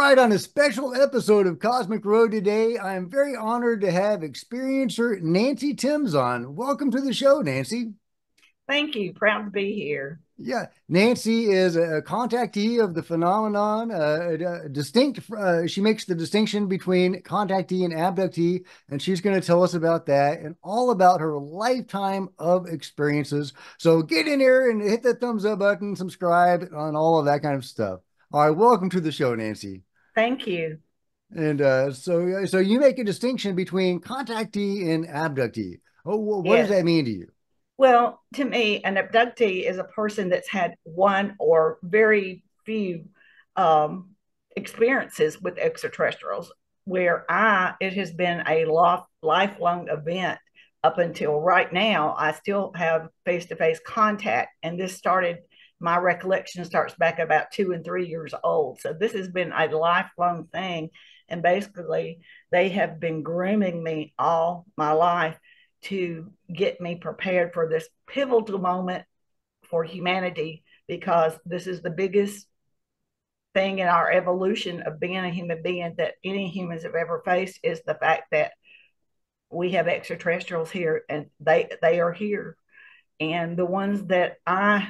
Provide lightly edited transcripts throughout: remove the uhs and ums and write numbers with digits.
right, on a special episode of Cosmic Road today, I am very honored to have experiencer Nancy Timms on. Welcome to the show, Nancy. Thank you. Proud to be here. Yeah, Nancy is a contactee of the phenomenon. She makes the distinction between contactee and abductee, and she's going to tell us about that and all about her lifetime of experiences. So get in here and hit that thumbs up button, subscribe, on all of that kind of stuff. All right, welcome to the show, Nancy. Thank you. And so you make a distinction between contactee and abductee. Oh, what does Yes. that mean to you? Well, to me, an abductee is a person that's had one or very few um, experiences with extraterrestrials, where it has been a lifelong event up until right now. I still have face to face contact, and my recollection starts back about 2 and 3 years old. So this has been a lifelong thing. And basically, they have been grooming me all my life to get me prepared for this pivotal moment for humanity, because this is the biggest thing in our evolution of being a human being that any humans have ever faced, is the fact that we have extraterrestrials here, and they are here. And the ones that I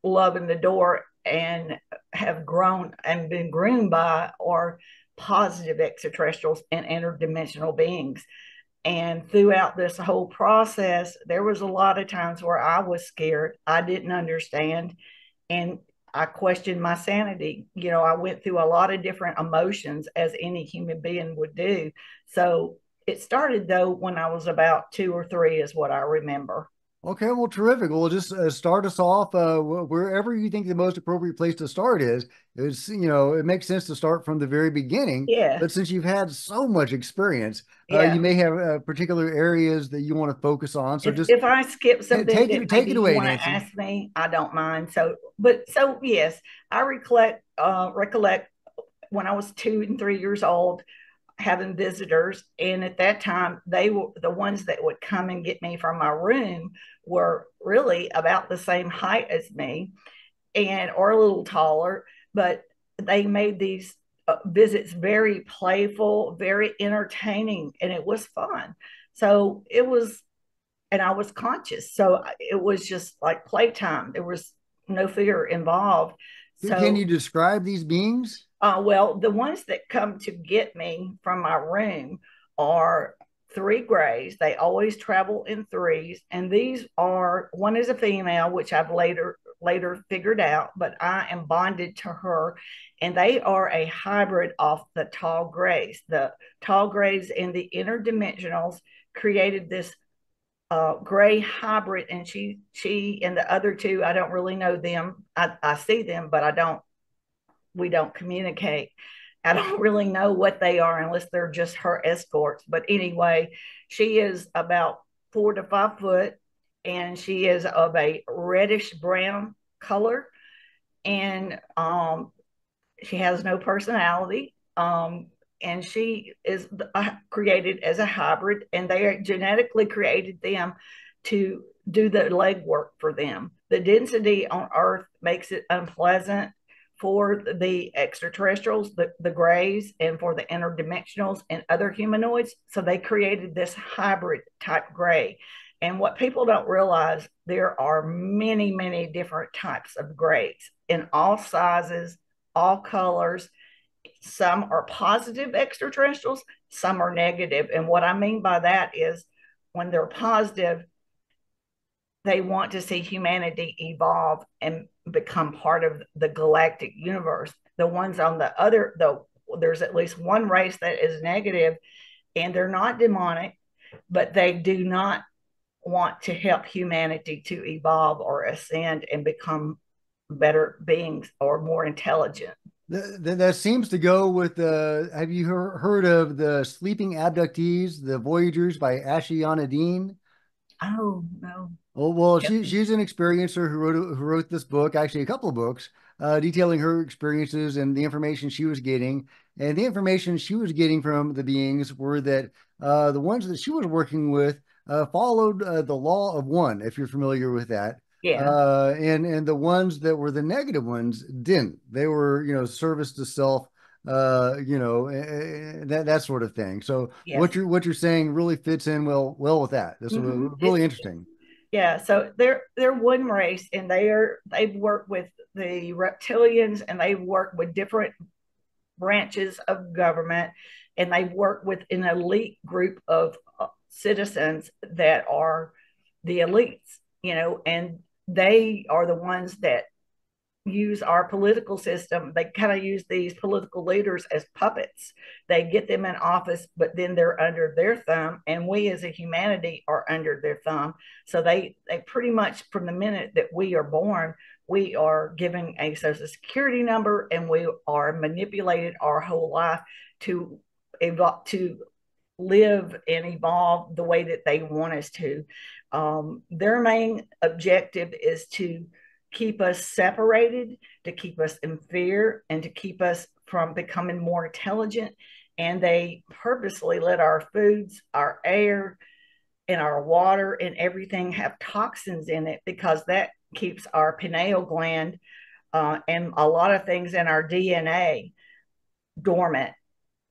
love and adore and have grown and been groomed by are positive extraterrestrials and interdimensional beings. And throughout this whole process, there was a lot of times where I was scared. I didn't understand. And I questioned my sanity. I went through a lot of different emotions as any human being would do. So it started, though, when I was about 2 or 3, is what I remember. Okay, well, terrific. Well, just start us off wherever you think the most appropriate place to start is. It makes sense to start from the very beginning, Yeah. but since you've had so much experience, you Yeah. may have particular areas that you want to focus on. So just If I skip something that take maybe it you away, want to Nancy. ask me, I don't mind. So yes, I recollect when I was 2 and 3 years old, having visitors. And at that time, they were the ones that would come and get me from my room were really about the same height as me, and or a little taller, but they made these visits very playful, very entertaining, and it was fun. So it was, and I was conscious. So it was just like playtime. There was no fear involved. Can you So describe these beings? well, the ones that come to get me from my room are three grays. They always travel in threes, and these are, one is a female, which I've later figured out, but I am bonded to her, and they are a hybrid of the tall grays. The tall grays and the interdimensionals created this gray hybrid, and she and the other two, I don't really know them. I see them, but I don't we don't communicate. I don't really know what they are unless they're just her escorts. But anyway, she is about 4 to 5 foot, and she is of a reddish brown color, and she has no personality. And she is created as a hybrid, and they genetically created them to do the legwork for them. The density on Earth makes it unpleasant for the extraterrestrials, the grays, and for the interdimensionals and other humanoids. So they created this hybrid type gray. And what people don't realize, there are many, many different types of grays in all sizes, all colors. Some are positive extraterrestrials, some are negative. And what I mean by that is, when they're positive, they want to see humanity evolve and become part of the galactic universe. The ones on the other, though, there's at least one race that is negative, and they're not demonic, but they do not want to help humanity to evolve or ascend and become better beings or more intelligent. That seems to go with have you heard of the Sleeping Abductees, the Voyagers by Ashiana Dean? Oh, no. Oh, well, she's an experiencer who wrote this book, actually a couple of books, detailing her experiences and the information she was getting. And the information she was getting from the beings were that the ones that she was working with followed the law of one, if you're familiar with that. Yeah. And the ones that were the negative ones didn't. They were, service to self, that sort of thing. So Yes. what you're saying really fits in well with that. This was really interesting. Yeah, so they're one race, and they've worked with the reptilians, and they've worked with different branches of government, and they've worked with an elite group of citizens that are the elites, and they are the ones that use our political system. They kind of use these political leaders as puppets. They get them in office, but then they're under their thumb, and we as a humanity are under their thumb. So they pretty much, from the minute that we are born, we are given a social security number, and we are manipulated our whole life to evolve, to live and evolve the way that they want us to. Their main objective is to keep us separated, to keep us in fear, and to keep us from becoming more intelligent. And they purposely let our foods, our air, and our water and everything have toxins in it, because that keeps our pineal gland and a lot of things in our DNA dormant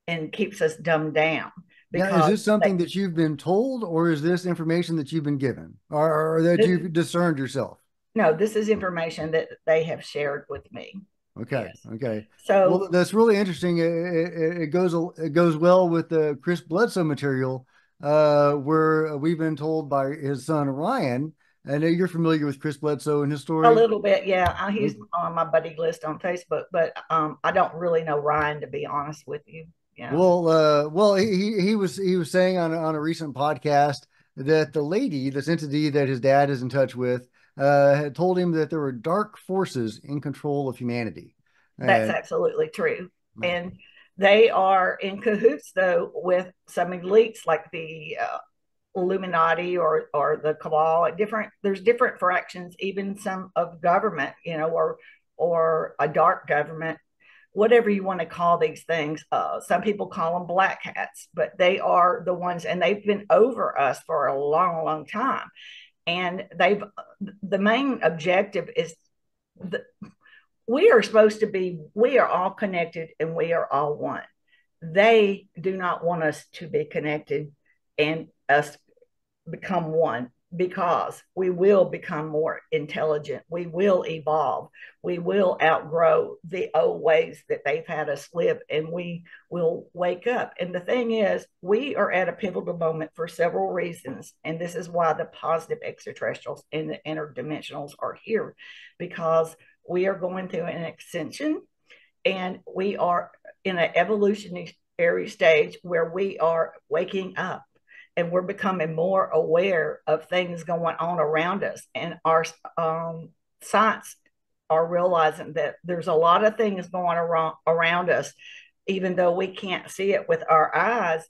and keeps us dumbed down Now, is because this something that you've been told, or is this information that you've been given, or that this, you've discerned yourself? no, this is information that they have shared with me. Okay, Yes. okay. Well, So that's really interesting. It goes well with the Chris Bledsoe material, where we've been told by his son Ryan. I know you're familiar with Chris Bledsoe and his a story. little bit, yeah. He's Okay. on my buddy list on Facebook, but I don't really know Ryan, to be honest with you. Yeah. Well, he was saying on a recent podcast that the lady, this entity that his dad is in touch with, had told him that there were dark forces in control of humanity. That's And absolutely true. And they are in cahoots, though, with some elites like the Illuminati or the Cabal. Different, there's different fractions, even some of government, or a dark government, whatever you want to call these things. Some people call them black hats, but they are the ones, and they've been over us for a long, long time. And the main objective is the, we are supposed to be, we are all connected and we are all one. They do not want us to be connected and us become one, because we will become more intelligent. We will evolve. We will outgrow the old ways that they've had us live, and we will wake up. And the thing is, we are at a pivotal moment for several reasons. And this is why the positive extraterrestrials and the interdimensionals are here, because we are going through an ascension, and we are in an evolutionary stage where we are waking up, and we're becoming more aware of things going on around us. And our science are realizing that there's a lot of things going around us, even though we can't see it with our eyes.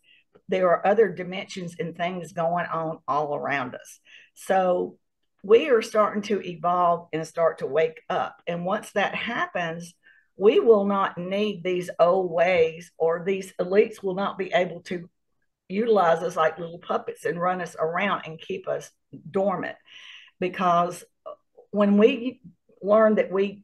There are other dimensions and things going on all around us. So we are starting to evolve and start to wake up. And once that happens, we will not need these old ways, or these elites will not be able to utilize us like little puppets and run us around and keep us dormant. Because when we learn that we've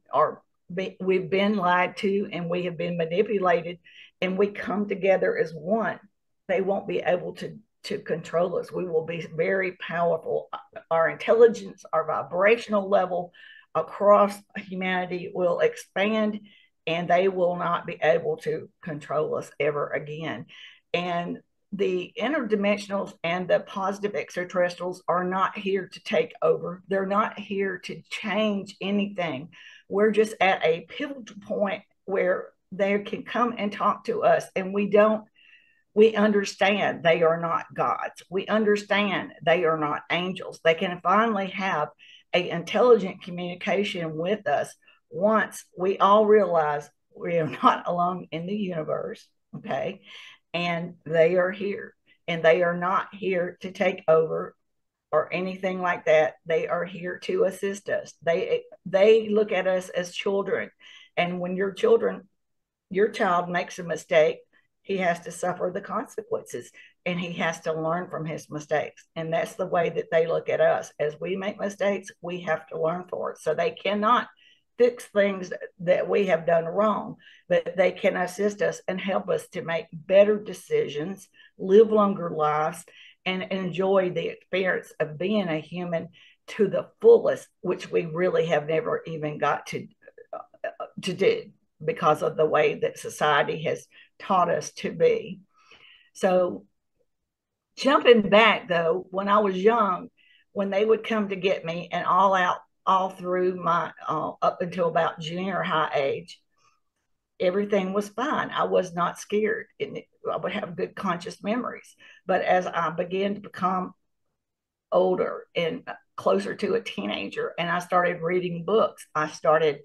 been lied to and we have been manipulated, and we come together as one, they won't be able to control us. We will be very powerful. Our intelligence, our vibrational level across humanity will expand, and they will not be able to control us ever again. And the interdimensionals and the positive extraterrestrials are not here to take over. They're not here to change anything. We're just at a pivotal point where they can come and talk to us, and we understand they are not gods. We understand they are not angels. They can finally have a intelligent communication with us once we all realize we are not alone in the universe. Okay. And they are here, and they are not here to take over or anything like that. They are here to assist us. They look at us as children. And when your child makes a mistake, he has to suffer the consequences. and he has to learn from his mistakes. And that's the way that they look at us. As we make mistakes, we have to learn for it. So they cannot fix things that we have done wrong, but they can assist us and help us to make better decisions, live longer lives, and enjoy the experience of being a human to the fullest, which we really have never even got to do because of the way that society has taught us to be. So jumping back though, when I was young, when they would come to get me and all through my up until about junior high age, everything was fine. I was not scared. I would have good conscious memories. But as I began to become older and closer to a teenager, and I started reading books, I started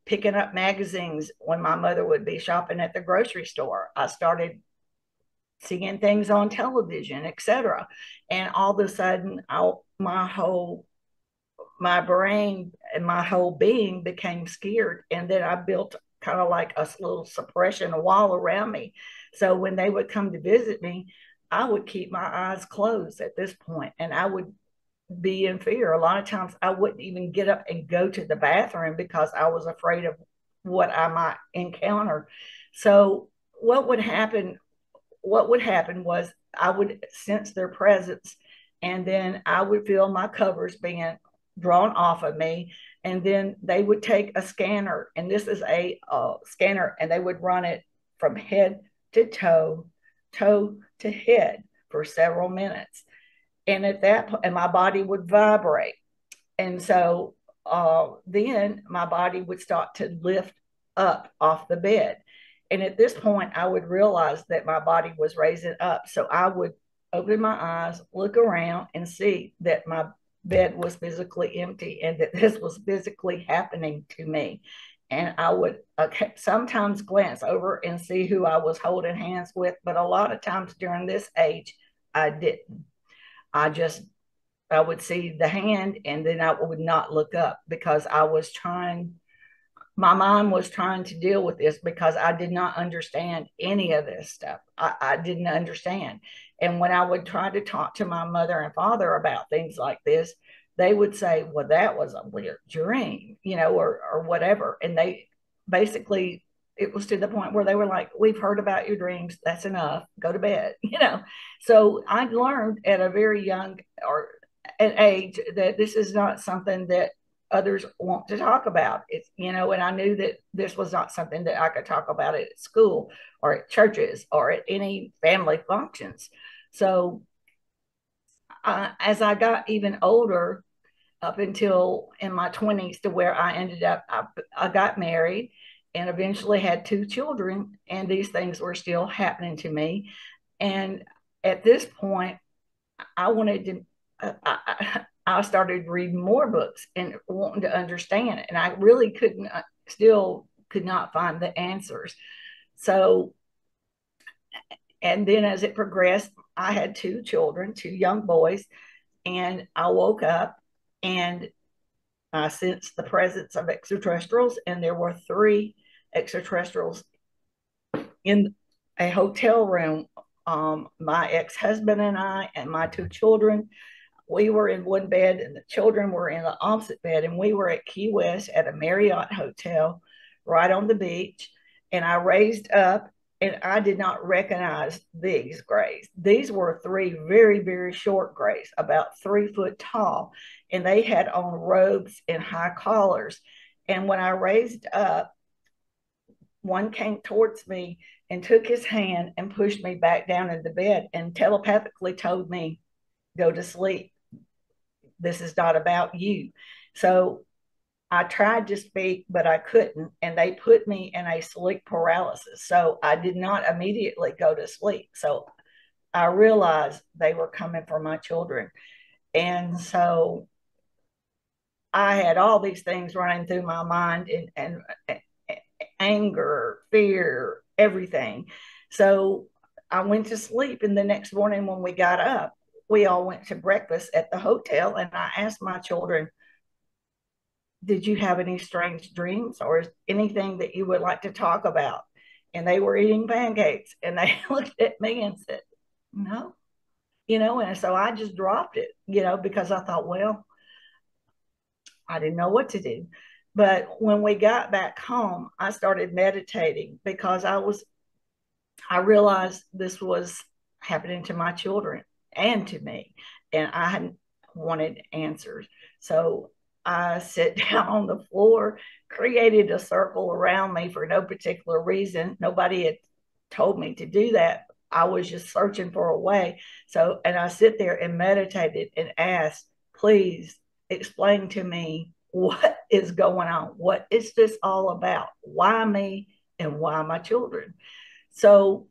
picking up magazines when my mother would be shopping at the grocery store. I started seeing things on television, etc. And all of a sudden, my brain and my whole being became scared. And then I built kind of like a little suppression wall around me. So when they would come to visit me, I would keep my eyes closed at this point, and I would be in fear. A lot of times I wouldn't even get up and go to the bathroom because I was afraid of what I might encounter. So what would happen was I would sense their presence, and then I would feel my covers being drawn off of me. And then they would take a scanner, and this is a scanner, and they would run it from head to toe, toe to head for several minutes. And at that point, and my body would vibrate. And so then my body would start to lift up off the bed. And at this point, I would realize that my body was raising up. So I would open my eyes, look around, and see that my bed was physically empty and that this was physically happening to me. And I would sometimes glance over and see who I was holding hands with. But a lot of times during this age, I didn't. I would see the hand, and then I would not look up because my mind was trying to deal with this because I did not understand any of this stuff. I didn't understand. And when I would try to talk to my mother and father about things like this, they would say, well, that was a weird dream, or whatever. And they basically, it was to the point where they were like, we've heard about your dreams. That's enough. Go to bed. So I learned at a very young or an age that this is not something that others want to talk about. And I knew that this was not something that I could talk about at school or at churches or at any family functions. So as I got even older, up until in my 20s, to where I ended up, I got married and eventually had 2 children, and these things were still happening to me. And at this point, I wanted to, I started reading more books and wanting to understand it. And I really still could not find the answers. So, and then as it progressed, I had 2 children, 2 young boys, and I woke up and I sensed the presence of extraterrestrials, and there were 3 extraterrestrials in a hotel room. My ex-husband and I and my 2 children, we were in one bed and the children were in the opposite bed, and we were at Key West at a Marriott hotel right on the beach. And I raised up, and I did not recognize these grays. These were 3 very, very short grays, about 3 foot tall, and they had on robes and high collars. And when I raised up, one came towards me and took his hand and pushed me back down in the bed and telepathically told me, go to sleep. This is not about you. So I tried to speak, but I couldn't. And they put me in a sleep paralysis. So I did not immediately go to sleep. So I realized they were coming for my children. And so I had all these things running through my mind, and anger, fear, everything. So I went to sleep. And the next morning when we got up, we all went to breakfast at the hotel. And I asked my children, did you have any strange dreams or anything that you would like to talk about? And they were eating pancakes, and they looked at me and said, no. and so I just dropped it, because I thought, well, I didn't know what to do. But when we got back home, I started meditating because I realized this was happening to my children and to me, and I had wanted answers. So I sat down on the floor, created a circle around me for no particular reason. Nobody had told me to do that. I was just searching for a way. So, and I sit there and meditated and asked, please explain to me what is going on. What is this all about? Why me and why my children? So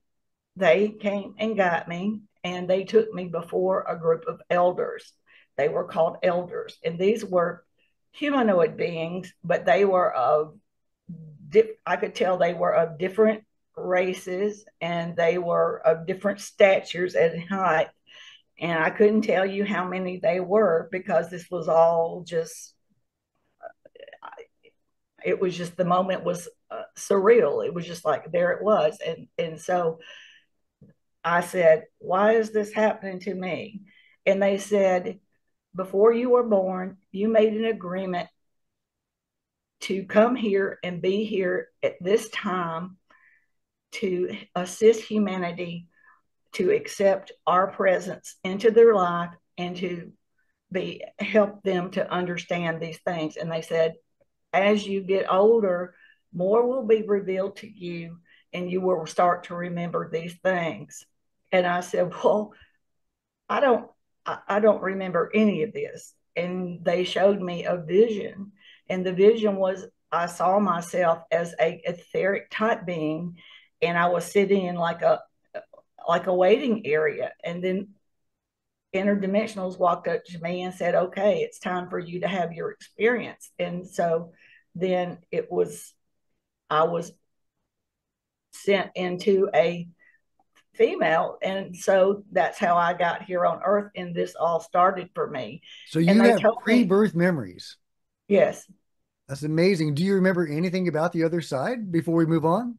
they came and got me, and they took me before a group of elders. They were called elders, and these were humanoid beings, but they were I could tell they were of different races, and they were of different statures and height. And I couldn't tell you how many they were because this was all just, it was just, the moment was surreal. It was just like, there it was. And so I said, why is this happening to me? And they said, before you were born, you made an agreement to come here and be here at this time to assist humanity, to accept our presence into their life, and to help them to understand these things. And they said, as you get older, more will be revealed to you, and you will start to remember these things. And I said, well, I don't I don't remember any of this. And they showed me a vision. And the vision was, I saw myself as a etheric type being, and I was sitting in like a waiting area. And then interdimensionals walked up to me and said, okay, it's time for you to have your experience. And so then I was sent into a female. And so that's how I got here on Earth. And this all started for me. So And you they have told me, pre-birth memories. yes. That's amazing. Do you remember anything about the other side before we move on?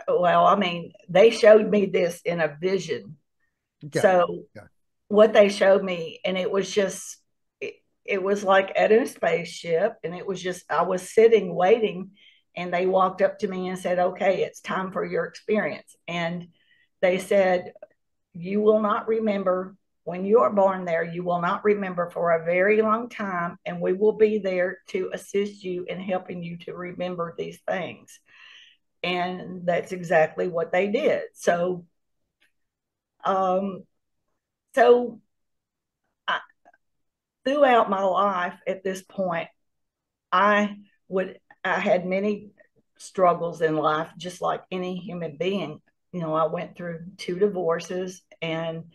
Well, I mean, they showed me this in a vision. Okay. So Okay. what they showed me, and it was just, it was like at a spaceship, and it was just, I was sitting waiting, and they walked up to me and said, okay, it's time for your experience. And they said, you will not remember when you are born there, you will not remember for a very long time, and we will be there to assist you in helping you to remember these things. And that's exactly what they did. Um, so I, throughout my life at this point, I had many struggles in life, just like any human being. I went through 2 divorces, and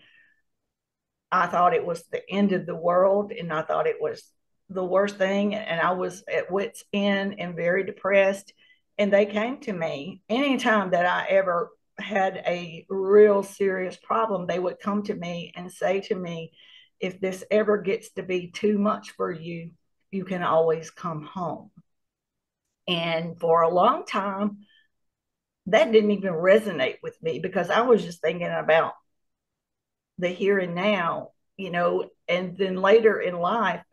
I thought it was the end of the world, and I thought it was the worst thing. And I was at wit's end and very depressed. And they came to me anytime that I ever had a real serious problem. They would come to me and say to me, if this ever gets to be too much for you, you can always come home. And for a long time, that didn't even resonate with me because I was just thinking about the here and now. And then later in life,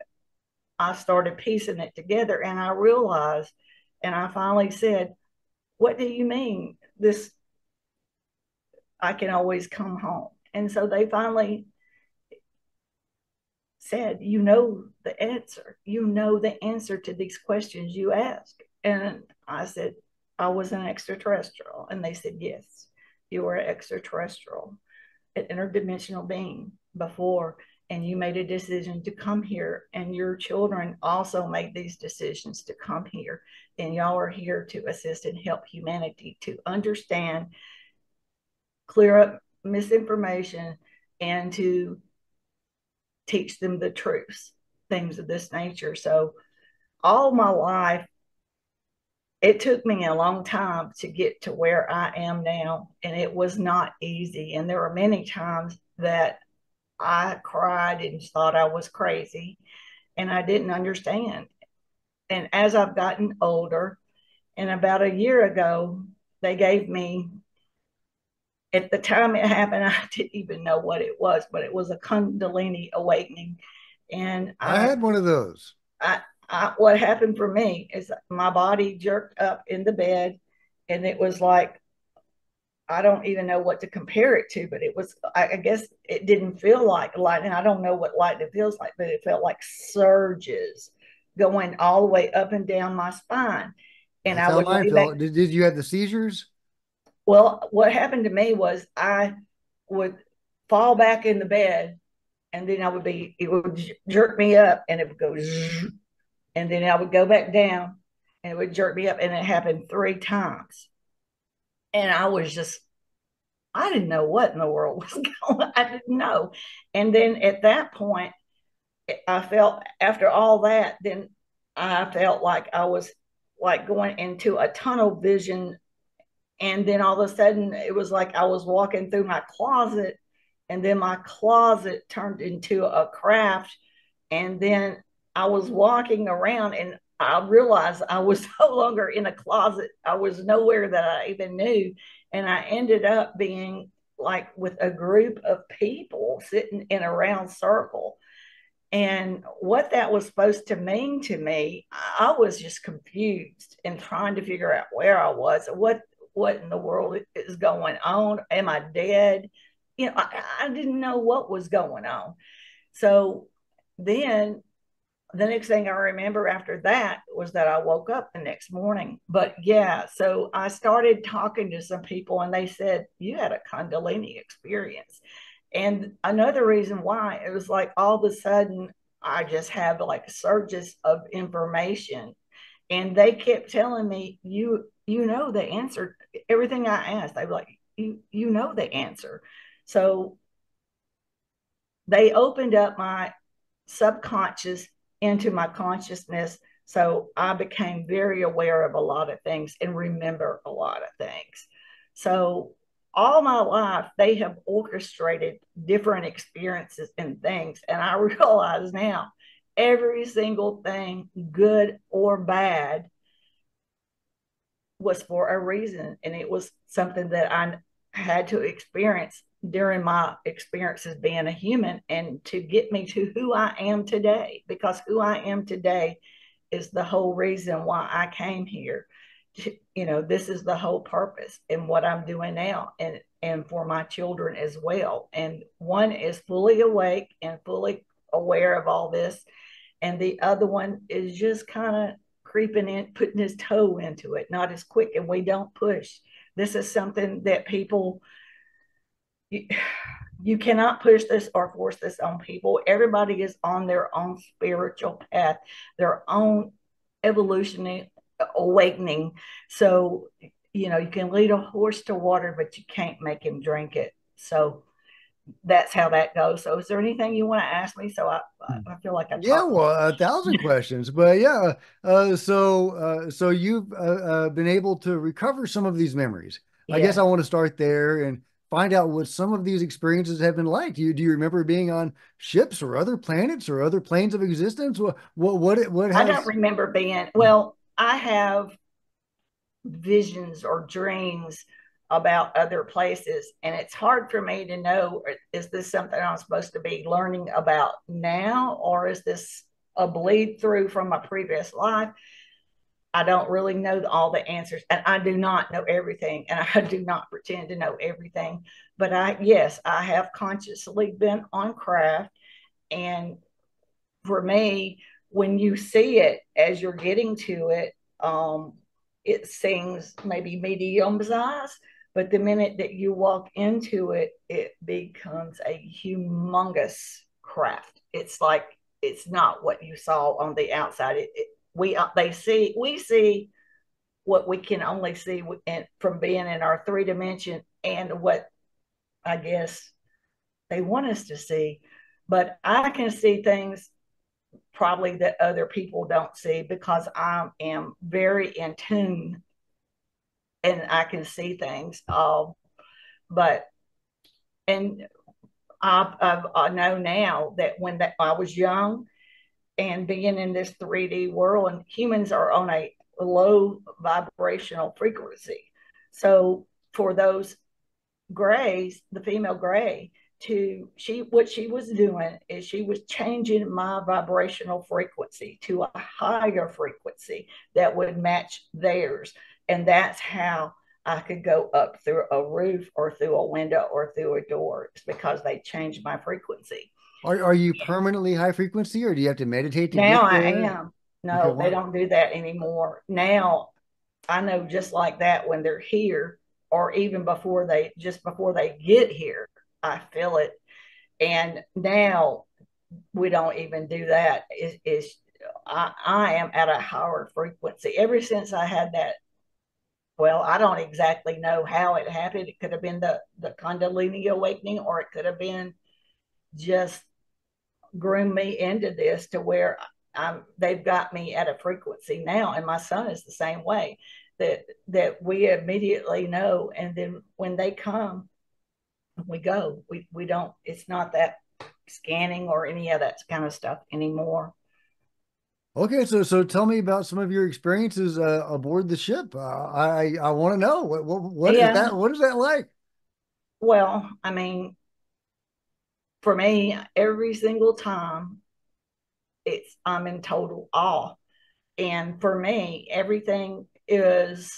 I started piecing it together, and I realized, and I finally said, what do you mean this, I can always come home? And so they finally said, you know the answer to these questions you ask. And I said, I was an extraterrestrial. And they said, yes, you were an extraterrestrial, an interdimensional being before, and you made a decision to come here, and your children also made these decisions to come here, and y'all are here to assist and help humanity to understand, clear up misinformation, and to teach them the truths, things of this nature. So all my life, it took me a long time to get to where I am now, and it was not easy. And there were many times that I cried and thought I was crazy, and I didn't understand. And as I've gotten older, and about a year ago, they gave me At the time it happened, I didn't even know what it was, but it was a Kundalini awakening. And I had one of those. I, what happened for me is my body jerked up in the bed, and it was like, I don't even know what to compare it to, but it was, I guess it didn't feel like lightning. I don't know what lightning feels like, but it felt like surges going all the way up and down my spine. And That's I how would mine lay back. felt. Did you have the seizures? Well, what happened to me was I would fall back in the bed, and then it would jerk me up, and it would go, and then I would go back down, and it would jerk me up. And it happened 3 times. And I didn't know what in the world was going on. I didn't know. And then at that point, I felt, after all that, then I felt like I was like going into a tunnel vision. And then all of a sudden, it was like I was walking through my closet, and then my closet turned into a craft. And then I was walking around, and I realized I was no longer in a closet. I was nowhere that I even knew. And I ended up being like with a group of people sitting in a round circle. And what that was supposed to mean to me, I was just confused and trying to figure out where I was, what in the world is going on. Am I dead? I didn't know what was going on. So then the next thing I remember after that was that I woke up the next morning. But yeah, so I started talking to some people, and they said, you had a Kundalini experience. And another reason why, it was like all of a sudden I just have like surges of information. And they kept telling me, you know the answer. Everything I asked, they were like, you know the answer. So they opened up my subconscious into my consciousness. So I became very aware of a lot of things and remember a lot of things. So all my life, they have orchestrated different experiences and things. And I realize now every single thing, good or bad, was for a reason. And it was something that I had to experience during my experiences being a human, and to get me to who I am today, because who I am today is the whole reason why I came here. This is the whole purpose in what I'm doing now, and for my children as well. And one is fully awake and fully aware of all this, and the other one is just kind of creeping in, putting his toe into it, not as quick. And we don't push. This is something that people, you cannot push this or force this on people. Everybody is on their own spiritual path, their own evolutionary awakening. So, you can lead a horse to water, but you can't make him drink it. So that's how that goes. So is there anything you want to ask me? So I feel like I Yeah, talked. well, 1,000 questions, but yeah. So you've been able to recover some of these memories. I guess Yeah. I want to start there and find out what some of these experiences have been like. Do you remember being on ships or other planets or other planes of existence? What I don't has? remember being, well, I have visions or dreams about other places, and it's hard for me to know, is this something I'm supposed to be learning about now, or is this a bleed through from my previous life? I don't really know all the answers, and I do not know everything, and I do not pretend to know everything. But yes, I have consciously been on craft. And for me, when you see it as you're getting to it, it seems maybe medium size, but the minute that you walk into it, it becomes a humongous craft. It's like, it's not what you saw on the outside. We see what we can only see from being in our 3 dimension, and what I guess they want us to see. But I can see things probably that other people don't see, because I am very in tune and I can see things. But and I know now that I was young and being in this 3D world, and humans are on a low vibrational frequency. So for those grays, the female gray, to she what she was doing is she was changing my vibrational frequency to a higher frequency that would match theirs. And that's how I could go up through a roof or through a window or through a door. It's because they changed my frequency. Are you permanently high frequency, or do you have to meditate to Now get I there? am. Okay, No, they wow. don't do that anymore. Now I know just like that when they're here, or even before they get here, I feel it. And now we don't even do that. I am at a higher frequency ever since I had that. Well, I don't exactly know how it happened. It could have been the Kundalini awakening, or it could have been just groomed me into this to where they've got me at a frequency now. And my son is the same way, that we immediately know. And then when they come, we go. We don't. It's not that scanning or any of that kind of stuff anymore. Okay, so tell me about some of your experiences aboard the ship. I want to know what is Yeah. that? What is that like? Well, I mean, for me, every single time, it's I'm in total awe. And for me, everything is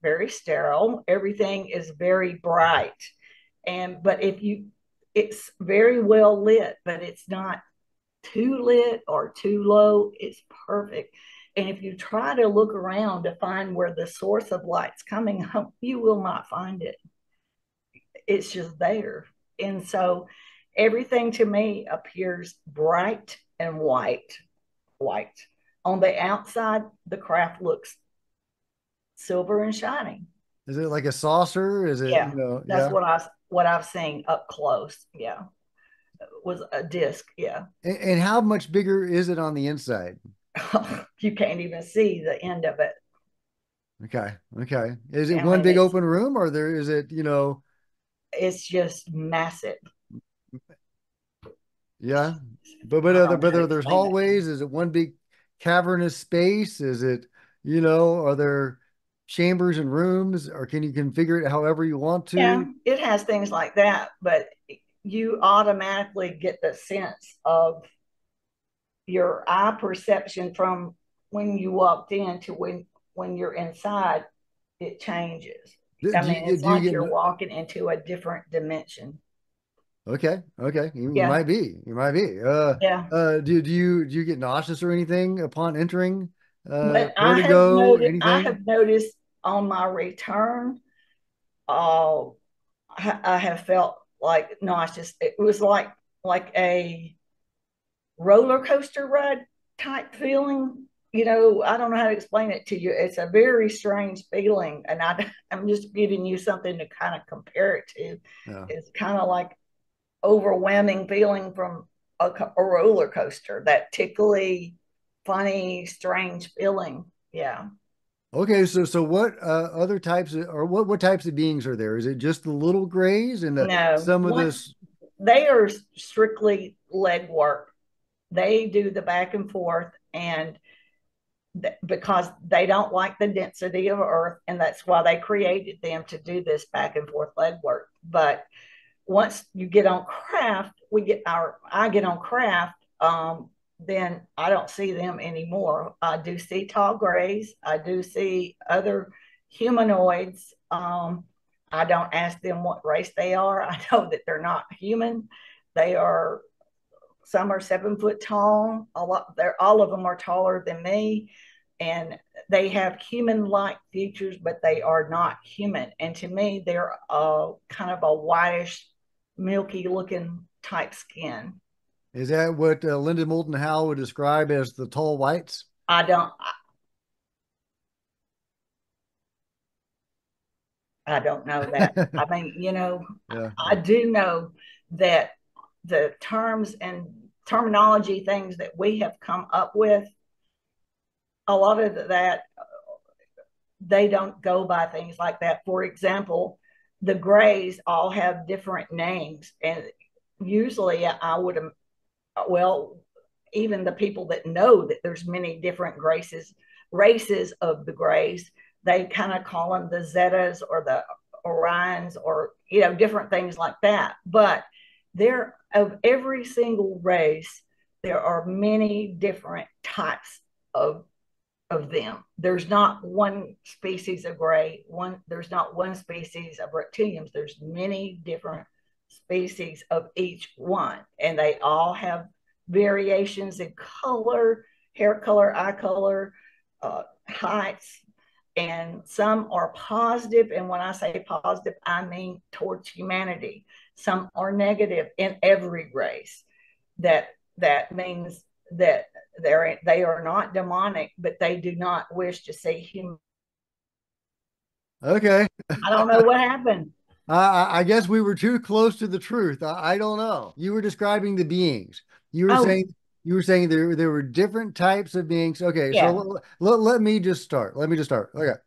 very sterile. Everything is very bright. And but if you it's very well lit, but it's not too lit or too low. It's perfect. And if you try to look around to find where the source of light's coming from, you will not find it. It's just there. And so everything to me appears bright and white. On the outside, the craft looks silver and shining. Is it like a saucer? Is it, Yeah, that's yeah? what I've seen up close. Yeah, it was a disc. Yeah, And how much bigger is it on the inside? you can't even see the end of it. Okay, okay. Is it I one mean, big open room, or there is it, it's just massive. yeah. I don't know how to There's explain it. hallways? Is it one big cavernous space? Is it, are there chambers and rooms, or can you configure it however you want Yeah, to? it has things like that, but you automatically get the sense of your eye perception from when you walked in to when you're inside. It changes. I mean, it's Do you like get you're walking into a different dimension. okay? Okay, you Yeah, might be, you might be. yeah. Do you get nauseous or anything upon entering? But Vertigo, I anything? have noticed on my return, uh, I have felt like nauseous. It was like a roller coaster ride type feeling. I don't know how to explain it to you. It's a very strange feeling, and I'm just giving you something to kind of compare it to. Yeah. It's kind of like overwhelming feeling from a roller coaster, that tickly, funny, strange feeling. Yeah. Okay, so what other types or what types of beings are there? Is it just the little grays and No, some of once this? they are strictly leg work, they do the back and forth, and because they don't like the density of Earth, and that's why they created them to do this back and forth leg work. But once you get on craft, I get on craft, then I don't see them anymore. I do see tall grays. I do see other humanoids. I don't ask them what race they are. I know that they're not human. They are Some are 7 foot tall. All of them are taller than me, and they have human-like features, but they are not human. And to me, they're kind of a whitish, milky-looking type skin. Is that what Linda Moulton Howe would describe as the tall whites? I don't. I don't know that. I mean, Yeah, I do know that the terms and terminology things that we have come up with, a lot of that they don't go by things like that. For example, the Greys all have different names, and usually I would, well, even the people that know that there's many different races of the Greys, they kind of call them the Zetas or Orions or, different things like that. But there, of every single race, there are many different types of them. There's not one species of gray, there's not one species of reptilians. There's many different species of each one, and they all have variations in color, hair color, eye color, heights, and some are positive. And when I say positive, I mean towards humanity. Some are negative in every race. That means that they are not demonic, but they do not wish to see human. Okay. I don't know what happened. I guess we were too close to the truth. I don't know. You were describing the beings. You were Oh, saying there were different types of beings. Okay, so yeah. let me just start. Let me just start. Okay.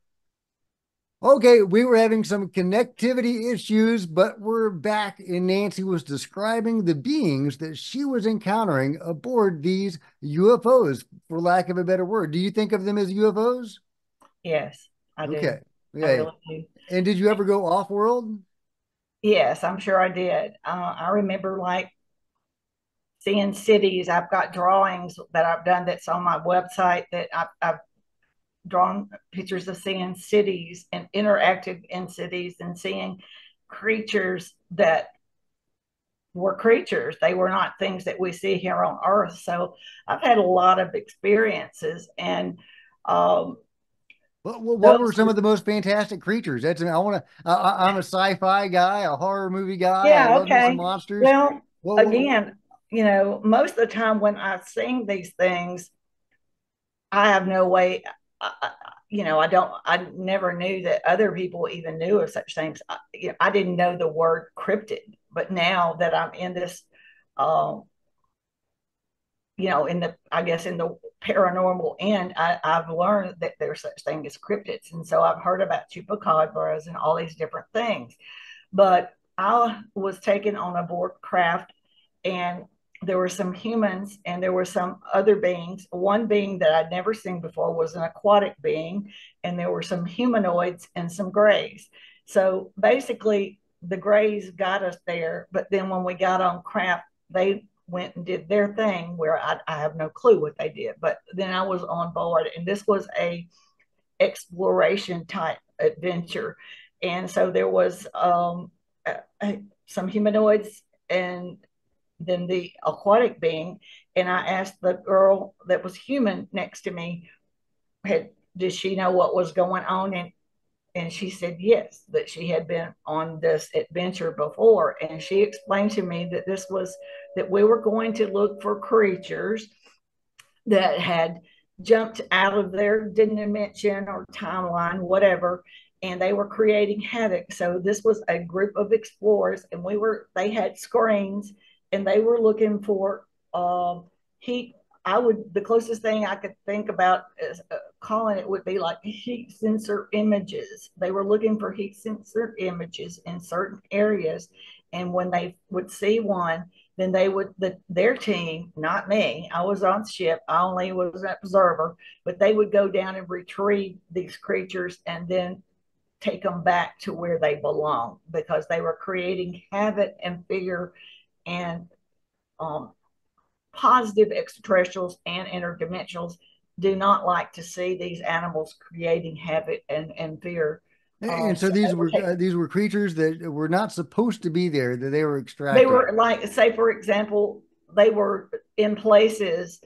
Okay, we were having some connectivity issues, but we're back, and Nancy was describing the beings that she was encountering aboard these UFOs, for lack of a better word. Do you think of them as UFOs? Yes, I do. Okay. I Okay. really do. And did you ever go off world? Yes, I'm sure I did. I remember like seeing cities. I've got drawings that I've done that's on my website that I've drawn pictures of seeing cities and interactive in cities and seeing creatures that were creatures. They were not things that we see here on Earth. So I've had a lot of experiences, and um, What were those some were, of the most fantastic creatures? That's I want to. I'm a sci-fi guy, a horror movie guy. I yeah, love me some okay. monsters. Well, What again, most of the time when I sing these things, I have no way. I don't. I never knew that other people even knew of such things. I didn't know the word cryptid, but now that I'm in this, um, in the, I guess, in the paranormal end, I've learned that there's such thing as cryptids, and so I've heard about chupacabras and all these different things. But I was taken on a board craft, and there were some humans and there were some other beings. One being that I'd never seen before was an aquatic being, and there were some humanoids and some grays. So basically, the grays got us there, but then when we got on craft, they went and did their thing where I have no clue what they did. But then I was on board, and this was a exploration type adventure. And so there was some humanoids and then the aquatic being. And I asked the girl that was human next to me, did she know what was going on? And she said yes, that she had been on this adventure before. And she explained to me that that we were going to look for creatures that had jumped out of their dimension or timeline, whatever, and they were creating havoc. So this was a group of explorers, and they had screens, and they were looking for heat. The closest thing I could think about is calling it would be like heat sensor images. They were looking for heat sensor images in certain areas, and when they would see one, then their team, not me, I was on ship, I only was an observer, but they would go down and retrieve these creatures and then take them back to where they belong, because they were creating havoc and fear. And um, positive extraterrestrials and interdimensionals do not like to see these animals creating havoc and fear. and so So these were creatures that were not supposed to be there, that they were they extracting. were like, say, for example, they were in places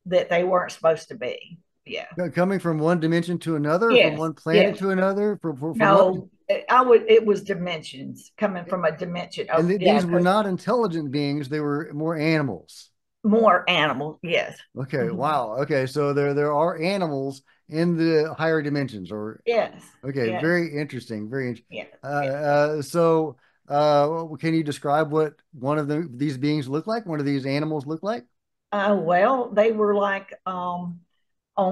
that they weren't supposed to be. Yeah. Coming from one dimension to another, from Yes. one planet Yes. to another, from what? No, I would. It was dimensions coming from a dimension And of, yeah, these were because not intelligent beings; they were more animals. more animals. Yes. Okay, Mhm. wow. Okay, so there are animals in the higher dimensions, or Yes. okay, Yes. very interesting. Yes. Uh, Yes. so can you describe what one of these beings look like? One of these animals look like? Well, they were like on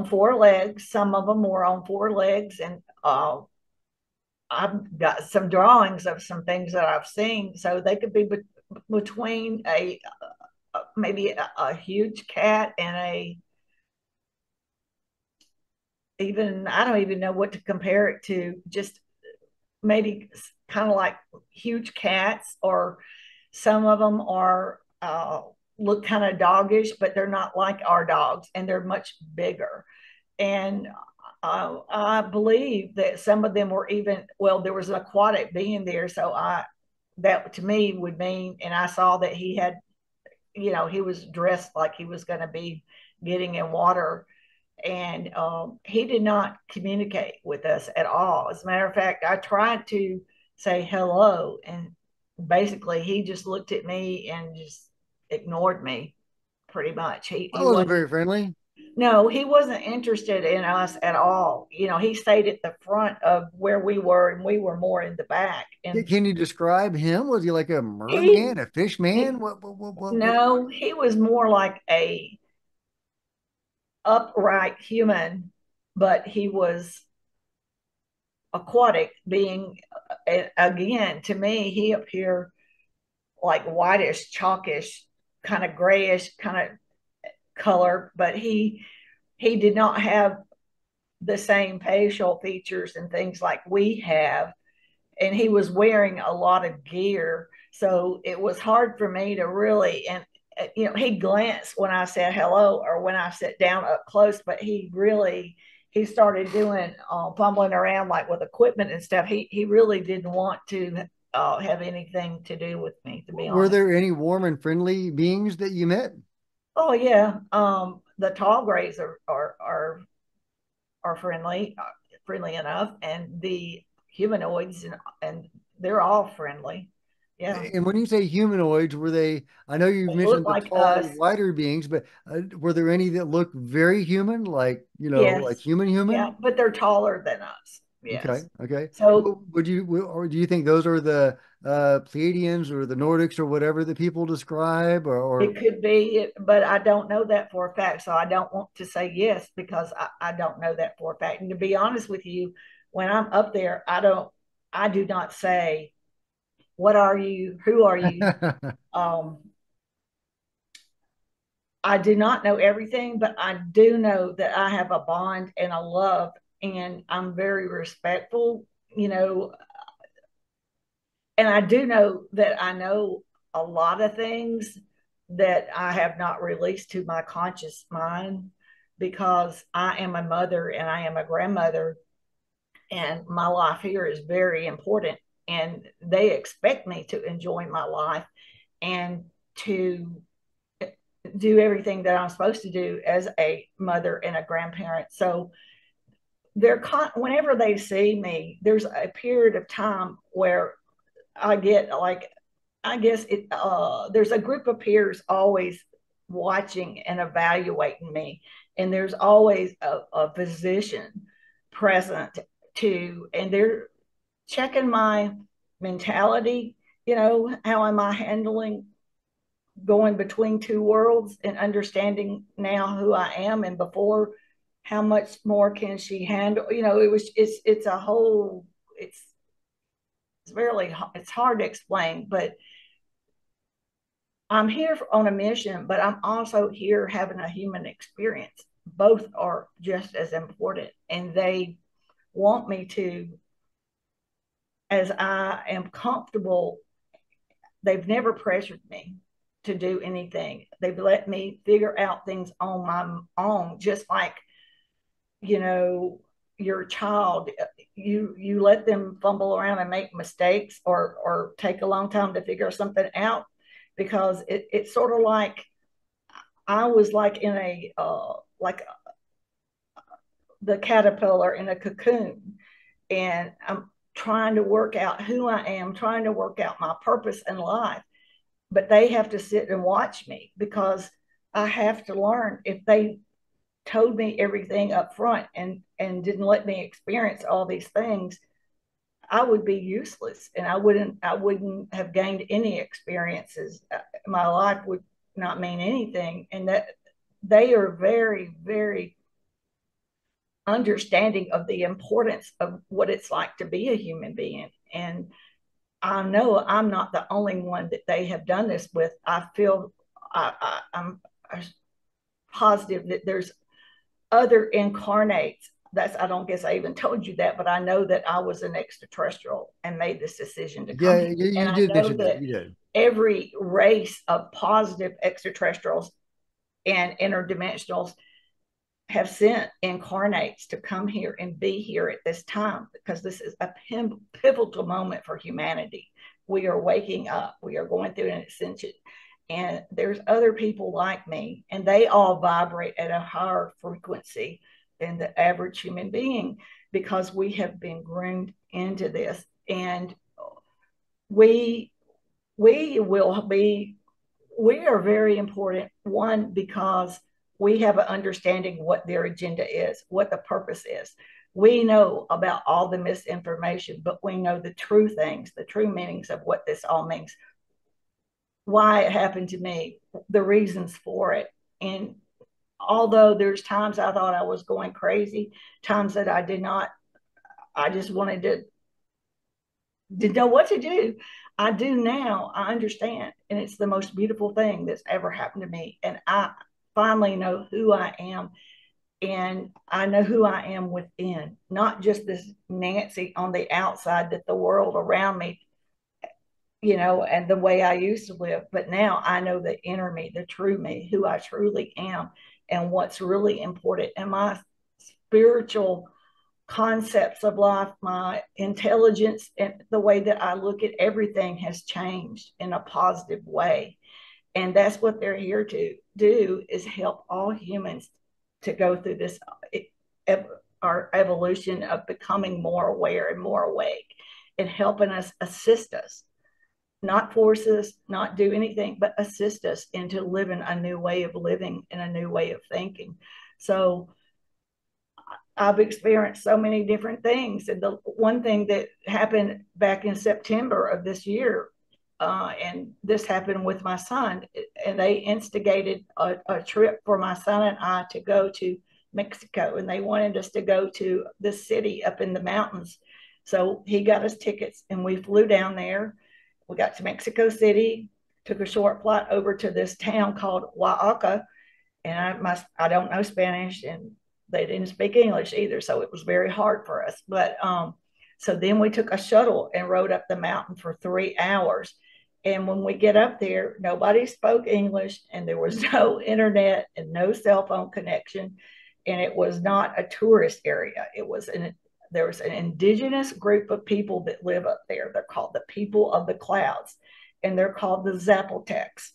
four legs. Some of them were on four legs, and I've got some drawings of some things that I've seen. So they could be between maybe a huge cat and a, even, I don't even know what to compare it to. Just maybe kind of like huge cats, or some of them are look kind of doggish, but they're not like our dogs, and they're much bigger. And I believe that some of them were even, well, there was an aquatic being there, so I that to me would mean, and I saw that he had, he was dressed like he was going to be getting in water, and he did not communicate with us at all. As a matter of fact, I tried to say hello, and basically he just looked at me and just ignored me pretty much. That He wasn't wasn't, very friendly. no, he wasn't interested in us at all. He stayed at the front of where we were, and we were more in the back. And Can you describe him? Was he like a he, merman, a fish man? he What? no, he was more like a upright human, but he was aquatic being. Again, to me, he appeared like whitish, chalkish, kind of grayish kind of color, but he did not have the same facial features and things like we have. And he was wearing a lot of gear, so it was hard for me to really, and he'd glance when I said hello or when I sat down up close, but he started doing fumbling around like with equipment and stuff. He really didn't want to have anything to do with me, to be Were honest. there any warm and friendly beings that you met? Oh yeah, the tall grays are friendly, friendly enough, and the humanoids, and they're all friendly. Yeah, And when you say humanoids, were they? I know you've they look mentioned the like tall, us. wider beings, but were there any that looked very human, like like Yes, human yeah, human? but they're taller than us. Okay, Yes. okay. So Well, or do you think those are the Pleiadians or the Nordics or whatever that people describe, it could be, but I don't know that for a fact. So I don't want to say yes because I don't know that for a fact. And to be honest with you, when I'm up there, I do not say, what are you? Who are you? Um, I do not know everything, but I do know that I have a bond and a love, and I'm very respectful, you know, and I do know that I know a lot of things that I have not released to my conscious mind, because I am a mother and I am a grandmother, and my life here is very important. And they expect me to enjoy my life and to do everything that I'm supposed to do as a mother and a grandparent. So whenever they see me, there's a period of time where I get like, I guess there's a group of peers always watching and evaluating me, and there's always a physician present too, and they're checking my mentality. How am I handling going between two worlds and understanding now who I am, and before, how much more can she handle? It's a whole, it's hard to explain, but I'm here on a mission, but I'm also here having a human experience. Both are just as important, and they want me to, as I am comfortable. They've never pressured me to do anything. They've let me figure out things on my own, just like, you know, your child. You let them fumble around and make mistakes, or take a long time to figure something out, because it's sort of like I was like in a like the caterpillar in a cocoon, and I'm trying to work out who I am, trying to work out my purpose in life. But they have to sit and watch me, because I have to learn. If they told me everything up front and didn't let me experience all these things, I would be useless, and I wouldn't have gained any experiences. My life would not mean anything. And that they are very, very understanding of the importance of what it's like to be a human being. And I know I'm not the only one that they have done this with. I feel I'm positive that there's other incarnates that's, I don't guess I even told you that, but I know that I was an extraterrestrial and made this decision to come Yeah, here. And you I did know mention that. that You did. every race of positive extraterrestrials and interdimensionals have sent incarnates to come here and be here at this time, because this is a pivotal moment for humanity. We are waking up, we are going through an ascension, and there's other people like me, and they all vibrate at a higher frequency than the average human being, because we have been groomed into this. And we we will be we are very important. One, because we have an understanding what their agenda is, what the purpose is. We know about all the misinformation, but we know the true things, the true meanings of what this all means, why it happened to me, the reasons for it. And although there's times I thought I was going crazy, times that I did not, I just wanted to didn't know what to do. I do now. I understand. And it's the most beautiful thing that's ever happened to me. And I finally know who I am. And I know who I am within, not just this Nancy on the outside that the world around me, and the way I used to live. But now I know the inner me, the true me, who I truly am, and what's really important. And my spiritual concepts of life, my intelligence, and the way that I look at everything has changed in a positive way. And that's what they're here to do, is help all humans to go through this our evolution of becoming more aware and more awake, and helping us, assist us, not force us, not do anything, but assist us into living a new way of living and a new way of thinking. So I've experienced so many different things. And the one thing that happened back in September of this year, and this happened with my son, and they instigated a trip for my son and I to go to Mexico, and they wanted us to go to this city up in the mountains. So he got us tickets, and we flew down there. We got to Mexico City, took a short flight over to this town called Oaxaca, and I don't know Spanish, and they didn't speak English either, so it was very hard for us. But so then we took a shuttle and rode up the mountain for 3 hours. And when we get up there, nobody spoke English, and there was no internet and no cell phone connection, and it was not a tourist area. There was an indigenous group of people that live up there. They're called the people of the clouds, and they're called the Zapotecs.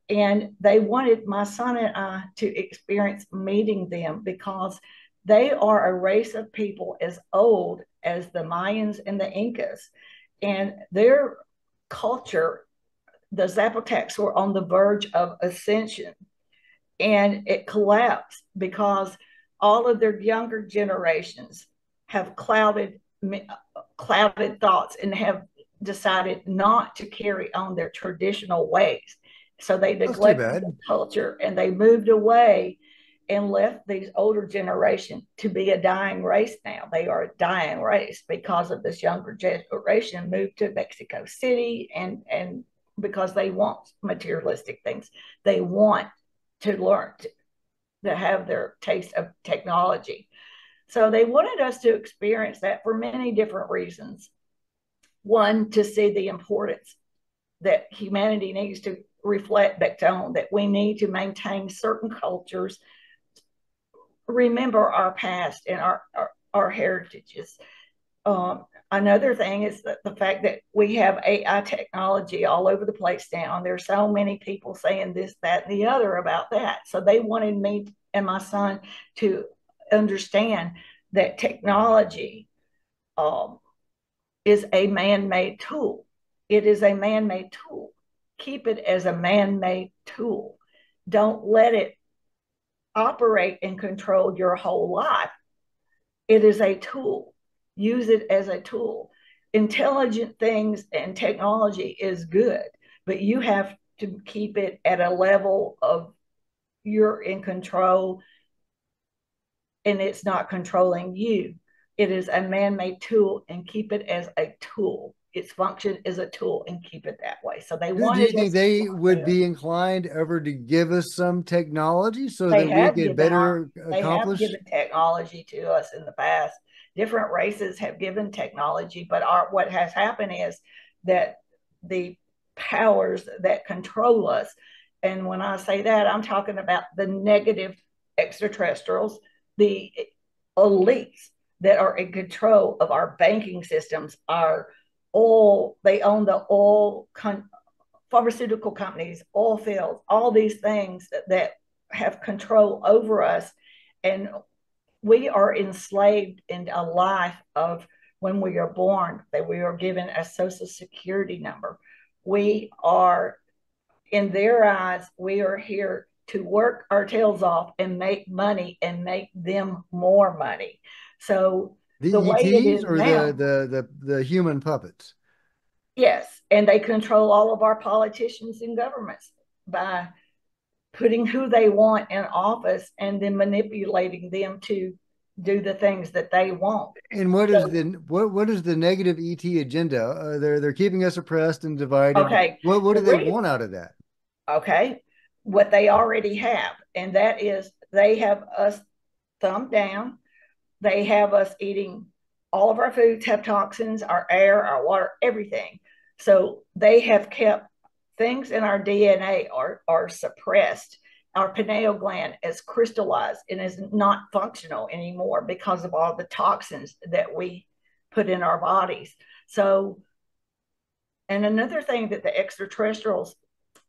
And they wanted my son and I to experience meeting them, because they are a race of people as old as the Mayans and the Incas. And their culture, the Zapotecs, were on the verge of ascension, and it collapsed because all of their younger generations have clouded thoughts and have decided not to carry on their traditional ways. So they That's too neglected the bad. culture, and they moved away and left these older generation to be a dying race. Now they are a dying race because of this younger generation moved to Mexico City, and because they want materialistic things. They want to learn to have their taste of technology. So they wanted us to experience that for many different reasons. One, to see the importance that humanity needs to reflect back on, that we need to maintain certain cultures, remember our past and our heritages. Another thing is that the fact that we have AI technology all over the place now, and there's so many people saying this, that, and the other about that. So they wanted me and my son to understand that technology is a man-made tool. It is a man-made tool. Keep it as a man-made tool. Don't let it operate and control your whole life. It is a tool. Use it as a tool. Intelligent things and technology is good, but you have to keep it at a level of you're in control and it's not controlling you. It is a man-made tool, and keep it as a tool. its function is a tool and keep it that way. So they Do you wanted think us they to would be inclined ever to give us some technology so they that we have could given our better they have accomplish? given technology to us in the past. Different races have given technology, but what has happened is that the powers that control us, and when I say that, I'm talking about the negative extraterrestrials, the elites that are in control of our banking systems, our oil, they own the oil pharmaceutical companies, oil fields, all these things that have control over us. And we are enslaved in a life of when we are born, that we are given a social security number. We are, in their eyes, we are here to work our tails off and make money and make them more money. So The the way it ETs is or now, the human puppets? yes, and they control all of our politicians and governments by putting who they want in office and then manipulating them to do the things that they want. And what is So, what is the negative ET agenda? They're keeping us oppressed and divided. okay, What do the they re- want out of that? okay, what they already have, and that is they have us thumbed down. They have us eating all of our foods have toxins, our air, our water, everything. So they have kept things in our DNA are suppressed. Our pineal gland is crystallized and is not functional anymore because of all the toxins that we put in our bodies. So, and another thing that the extraterrestrials,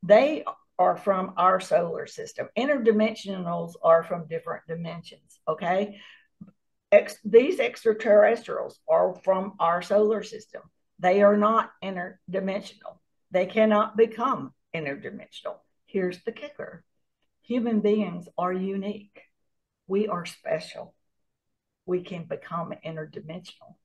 they are from our solar system. Interdimensionals are from different dimensions, okay? These extraterrestrials are from our solar system. They are not interdimensional. They cannot become interdimensional. Here's the kicker: human beings are unique. We are special. We can become interdimensional.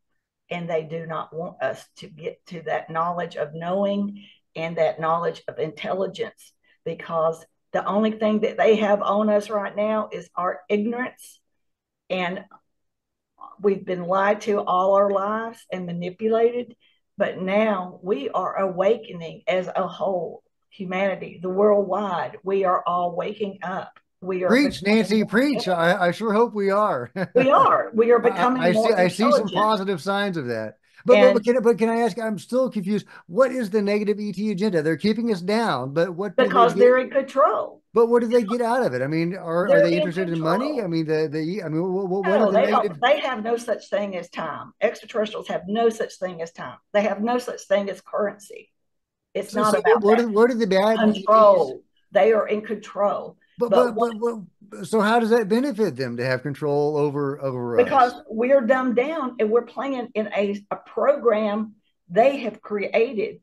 And they do not want us to get to that knowledge of knowing and that knowledge of intelligence, because the only thing that they have on us right now is our ignorance. And we've been lied to all our lives and manipulated, but now we are awakening as a whole. Humanity, the worldwide, we are all waking up. We are Preach, becoming Nancy, more preach. I sure hope we are. we are becoming more I see some intelligent. positive signs of that. And But can I ask? I'm still confused. What is the negative ET agenda? They're keeping us down, but what do they because get? they're in control. But what do they get out of it? I mean, are They're they in interested in money? I control. mean, I mean, what are No, the they don't. negative? They have no such thing as time. Extraterrestrials have no such thing as time. They have no such thing as currency. It's So, not about that. what are the bad ETs? Control. They are in control. But But so how does that benefit them to have control over because us? we're dumbed down and we're playing in a program they have created.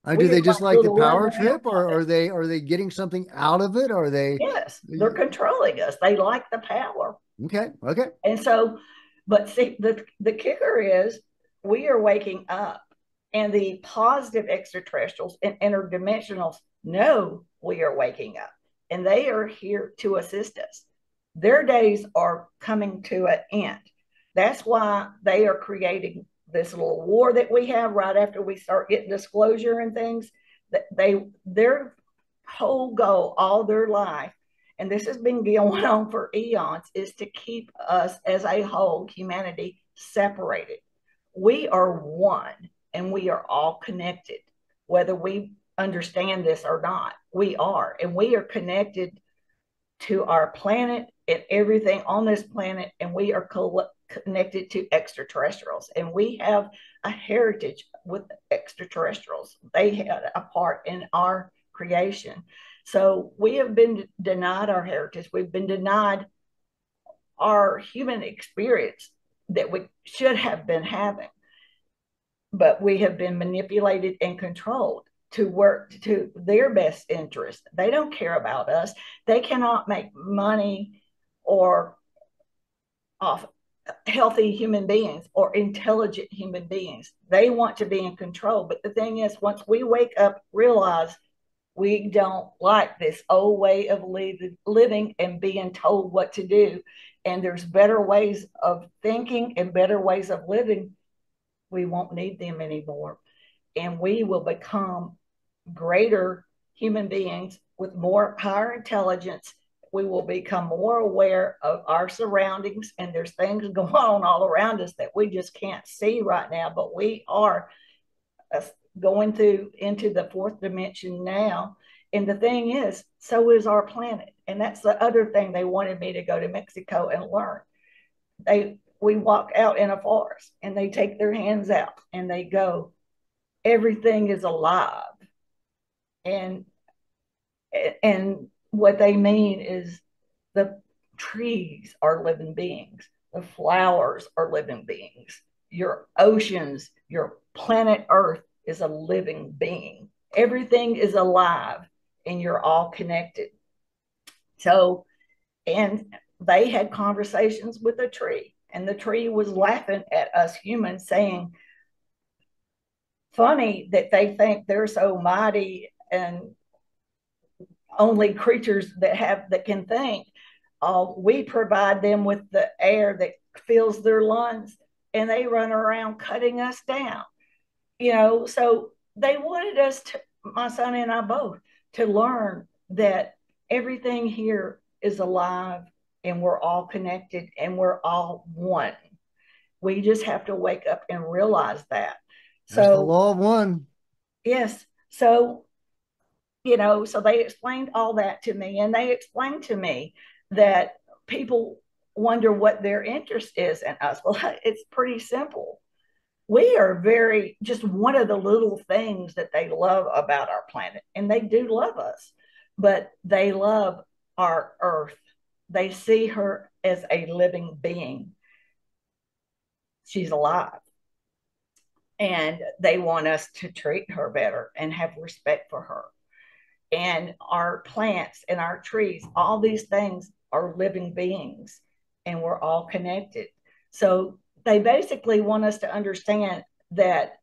Do We are they just like like the little power underground trip, or puppets. are they getting something out of it? Are they Yes, they're controlling us. They like the power. okay? Okay. And so, but see, the kicker is we are waking up, and the positive extraterrestrials and interdimensionals know we are waking up, and they are here to assist us. Their days are coming to an end. That's why they are creating this little war that we have right after we start getting disclosure and things. That their whole goal all their life, and this has been going on for eons, is to keep us as a whole, humanity, separated. We are one and we are all connected, whether we understand this or not. We are, and we are connected to our planet and everything on this planet, and we are connected to extraterrestrials, and we have a heritage with extraterrestrials. They had a part in our creation. So we have been denied our heritage. We've been denied our human experience that we should have been having, but we have been manipulated and controlled to work to their best interest. They don't care about us. They cannot make money or off healthy human beings or intelligent human beings. They want to be in control. But the thing is, once we wake up, realize we don't like this old way of living and being told what to do, and there's better ways of thinking and better ways of living, we won't need them anymore. and we will become greater human beings with more higher intelligence. We will become more aware of our surroundings, and there's things going on all around us that we just can't see right now, but we are going through into the fourth dimension now. And the thing is, so is our planet. And that's the other thing they wanted me to go to Mexico and learn. We walk out in a forest and they take their hands out and they go, everything is alive. And and what they mean is the trees are living beings, the flowers are living beings, your oceans, your planet Earth is a living being. Everything is alive and you're all connected. So, and they had conversations with a tree, and the tree was laughing at us humans, saying, funny that they think they're so mighty and only creatures that can think. We provide them with the air that fills their lungs, and they run around cutting us down. So they wanted us to, my son and I both, to learn that everything here is alive and we're all connected and we're all one. We just have to wake up and realize that. That's the So, law of one. yes. So they explained all that to me, and they explained to me that people wonder what their interest is in us. Well, it's pretty simple. We are just one of the little things that they love about our planet, and they do love us, but they love our Earth. They see her as a living being. She's alive, and they want us to treat her better and have respect for her. And our plants and our trees, all these things are living beings, and we're all connected. So they basically want us to understand that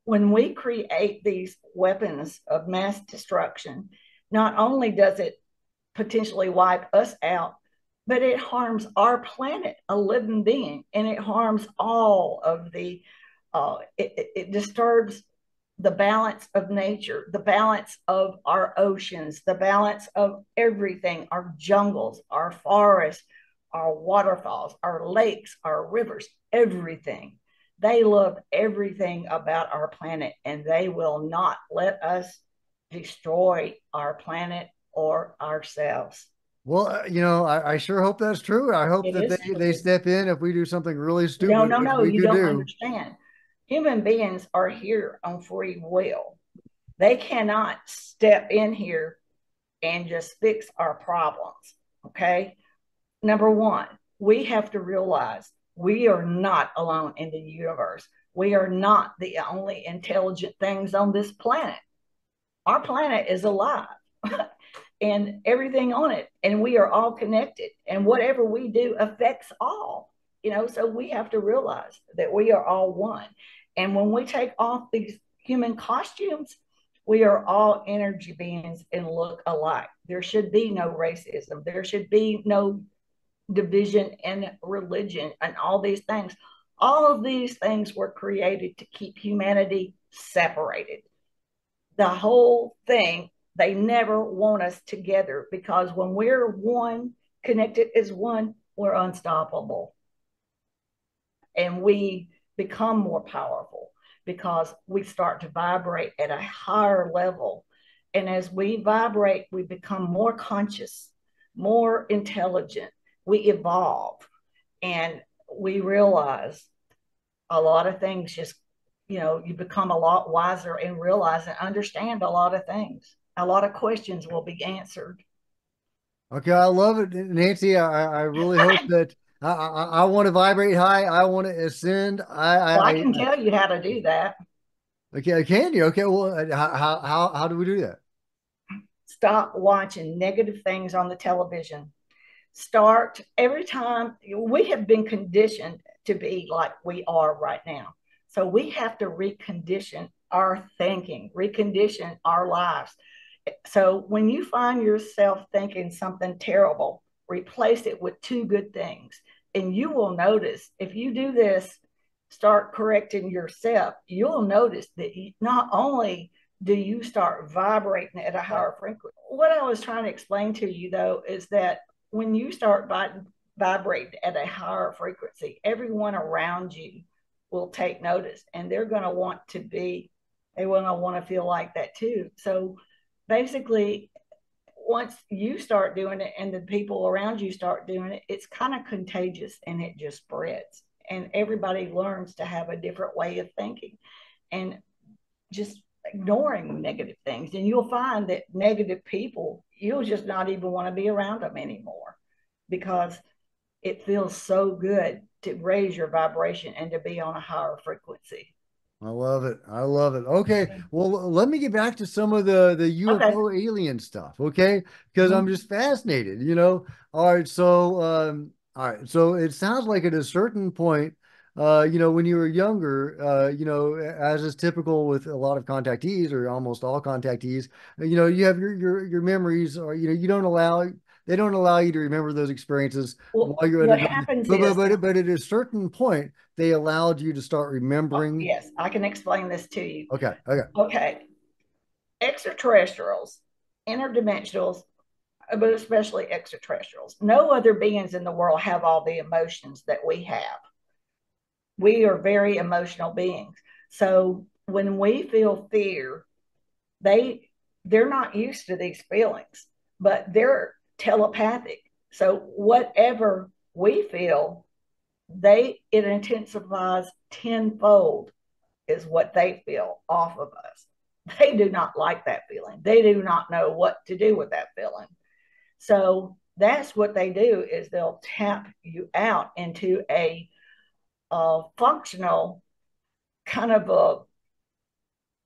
when we create these weapons of mass destruction, not only does it potentially wipe us out, but it harms our planet, a living being, and it harms all of it disturbs the balance of nature, the balance of our oceans, the balance of everything, our jungles, our forests, our waterfalls, our lakes, our rivers, everything. They love everything about our planet, and they will not let us destroy our planet or ourselves. Well, I sure hope that's true. I hope It that is they true. step in if we do something really No, stupid, no, which no, we you could don't do. understand. Human beings are here on free will. They cannot step in here and just fix our problems. Okay. Number one, we have to realize we are not alone in the universe. We are not the only intelligent things on this planet. Our planet is alive and everything on it, and we are all connected. And whatever we do affects all, so we have to realize that we are all one. And when we take off these human costumes, we are all energy beings and look alike. There should be no racism. There should be no division in religion and all these things. All of these things were created to keep humanity separated. The whole thing, they never want us together, because when we're one, connected as one, we're unstoppable. And we become more powerful because we start to vibrate at a higher level. And as we vibrate, we become more conscious, more intelligent. We evolve, and we realize a lot of things just, you become a lot wiser and realize and understand a lot of things. A lot of questions will be answered. Okay, I love it, Nancy. I really hope that I want to vibrate high. I want to ascend. Well, I can tell you how to do that. Okay, can you? Okay, well, how do we do that? Stop watching negative things on the television. Start every time. We have been conditioned to be like we are right now. So we have to recondition our thinking, recondition our lives. So when you find yourself thinking something terrible, replace it with two good things. And you will notice, if you do this start correcting yourself, you'll notice that not only do you start vibrating at a higher frequency. What I was trying to explain to you, though, is that when you start vibrating at a higher frequency, everyone around you will take notice, and they're going to want to be, they want to feel like that too. So basically, once you start doing it and the people around you start doing it, it's kind of contagious and it just spreads. And everybody learns to have a different way of thinking and just ignoring negative things. And you'll find that negative people, you'll just not even want to be around them anymore because it feels so good to raise your vibration and to be on a higher frequency. I love it. I love it. Okay. Well, let me get back to some of the Okay. UFO alien stuff. Okay. Because I'm Mm-hmm. just fascinated, you know. All right. All right. So it sounds like at a certain point, you know, when you were younger, you know, as is typical with a lot of contactees or almost all contactees, you know, you have your memories or, you know, they don't allow you to remember those experiences Well, while you're what undergoing. happens is, But at a certain point, they allowed you to start remembering. yes, I can explain this to you. Okay. Okay. Okay. Extraterrestrials, interdimensionals, but especially extraterrestrials, no other beings in the world have all the emotions that we have. We are very emotional beings. So when we feel fear, they they're not used to these feelings, but they're telepathic. So whatever we feel, it intensifies tenfold is what they feel off of us. They do not like that feeling. They do not know what to do with that feeling. So that's what they do is they'll tap you out into a functional kind of a,